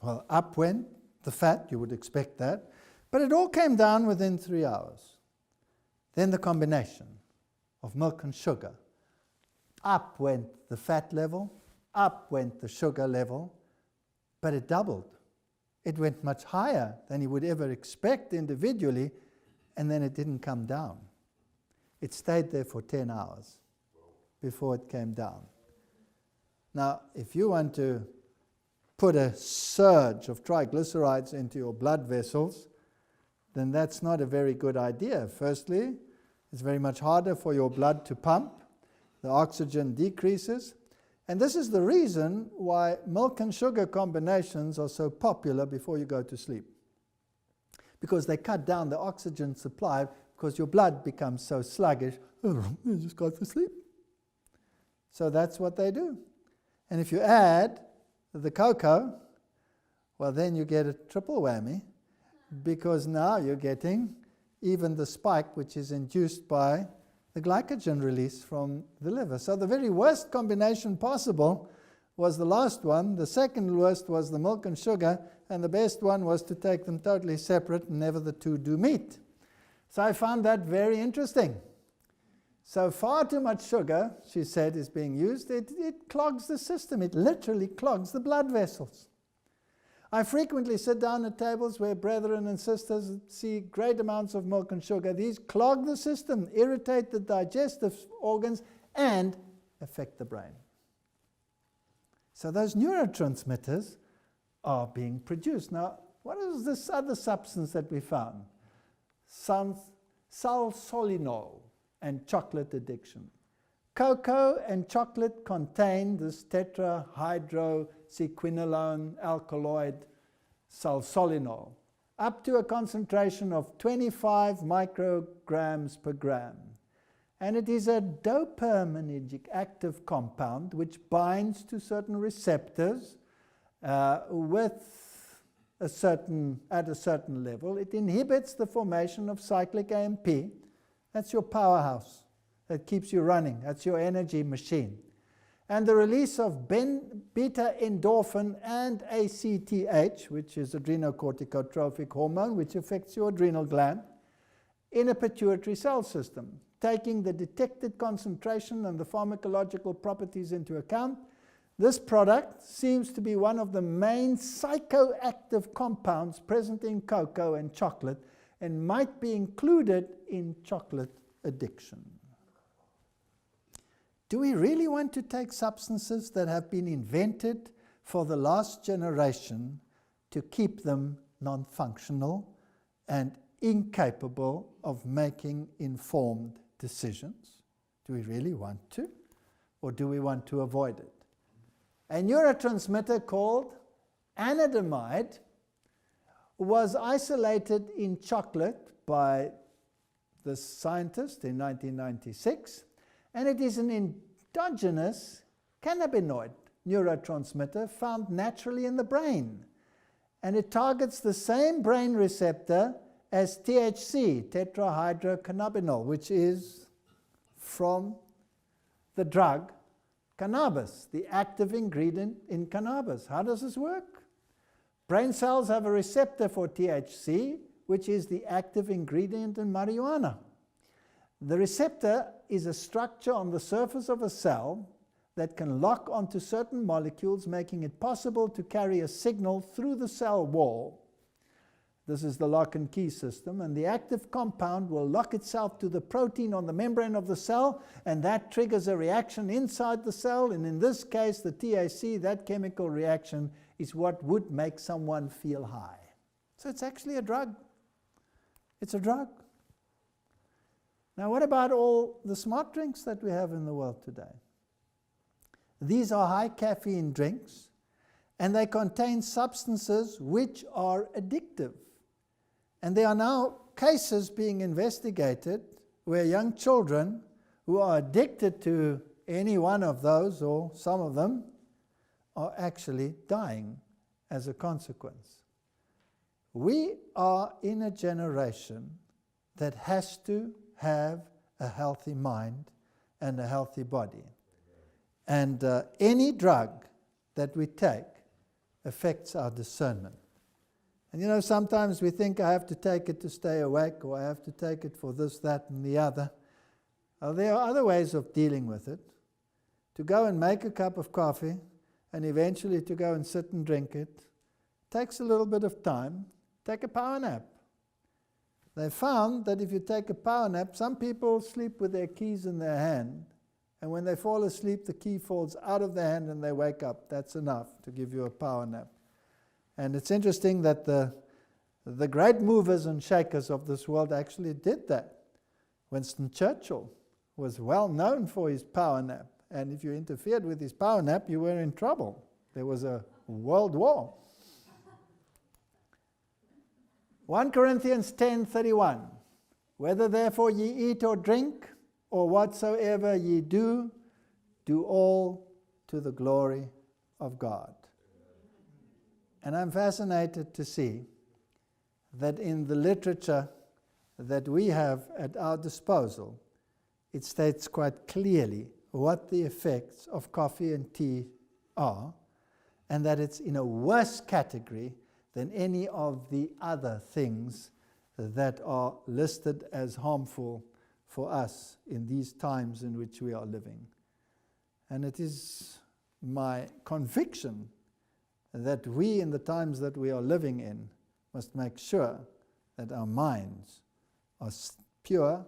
Well, up went the fat, you would expect that, but it all came down within 3 hours. Then the combination of milk and sugar. Up went the fat level, up went the sugar level, but it doubled. It went much higher than you would ever expect individually, and then it didn't come down. It stayed there for 10 hours before it came down. Now, if you want to put a surge of triglycerides into your blood vessels, then that's not a very good idea. Firstly, it's very much harder for your blood to pump. The oxygen decreases. And this is the reason why milk and sugar combinations are so popular before you go to sleep. Because they cut down the oxygen supply because your blood becomes so sluggish, you just go to sleep. So that's what they do. And if you add the cocoa, well, then you get a triple whammy, because now you're getting even the spike which is induced by the glycogen release from the liver. So the very worst combination possible was the last one. The second worst was the milk and sugar, and the best one was to take them totally separate and never the two do meet. So I found that very interesting. So far too much sugar, she said, is being used. It clogs the system. It literally clogs the blood vessels. I frequently sit down at tables where brethren and sisters see great amounts of milk and sugar. These clog the system, irritate the digestive organs, and affect the brain. So those neurotransmitters are being produced. Now, what is this other substance that we found? Salsolinol and chocolate addiction. Cocoa and chocolate contain this tetrahydroquinone alkaloid salsolinol, up to a concentration of 25 micrograms per gram. And it is a dopaminergic active compound which binds to certain receptors at a certain level. It inhibits the formation of cyclic AMP. That's your powerhouse that keeps you running. That's your energy machine. And the release of beta endorphin and ACTH, which is adrenocorticotropic hormone, which affects your adrenal gland, in a pituitary cell system. Taking the detected concentration and the pharmacological properties into account, this product seems to be one of the main psychoactive compounds present in cocoa and chocolate, and might be included in chocolate addiction. Do we really want to take substances that have been invented for the last generation to keep them non-functional, and incapable of making informed decisions? Do we really want to? Or do we want to avoid it? A neurotransmitter called anandamide was isolated in chocolate by this scientist in 1996, and it is an endogenous cannabinoid neurotransmitter found naturally in the brain. And it targets the same brain receptor as THC, tetrahydrocannabinol, which is from the drug cannabis, the active ingredient in cannabis. How does this work? Brain cells have a receptor for THC, which is the active ingredient in marijuana. The receptor is a structure on the surface of a cell that can lock onto certain molecules, making it possible to carry a signal through the cell wall. This is the lock and key system, and the active compound will lock itself to the protein on the membrane of the cell, and that triggers a reaction inside the cell, and in this case, the THC, that chemical reaction, is what would make someone feel high. So it's actually a drug. It's a drug. Now, what about all the smart drinks that we have in the world today? These are high caffeine drinks, and they contain substances which are addictive. And there are now cases being investigated where young children who are addicted to any one of those, or some of them, are actually dying as a consequence. We are in a generation that has to have a healthy mind and a healthy body. And any drug that we take affects our discernment. And you know, sometimes we think I have to take it to stay awake, or I have to take it for this, that, and the other. There are other ways of dealing with it. To go and make a cup of coffee, and eventually to go and sit and drink it, takes a little bit of time. Take a power nap. They found that if you take a power nap, some people sleep with their keys in their hand, and when they fall asleep, the key falls out of their hand and they wake up. That's enough to give you a power nap. And it's interesting that the great movers and shakers of this world actually did that. Winston Churchill was well known for his power nap, and if you interfered with his power nap, you were in trouble. There was a world war. 1 Corinthians 10:31, whether therefore ye eat or drink, or whatsoever ye do, do all to the glory of God. And I'm fascinated to see that in the literature that we have at our disposal, it states quite clearly what the effects of coffee and tea are, and that it's in a worse category than any of the other things that are listed as harmful for us in these times in which we are living. And it is my conviction that we, in the times that we are living in, must make sure that our minds are pure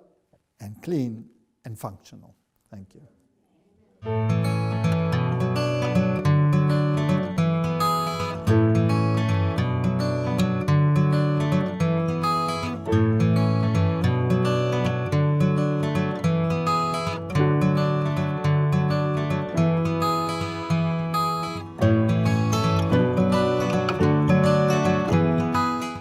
and clean and functional. Thank you.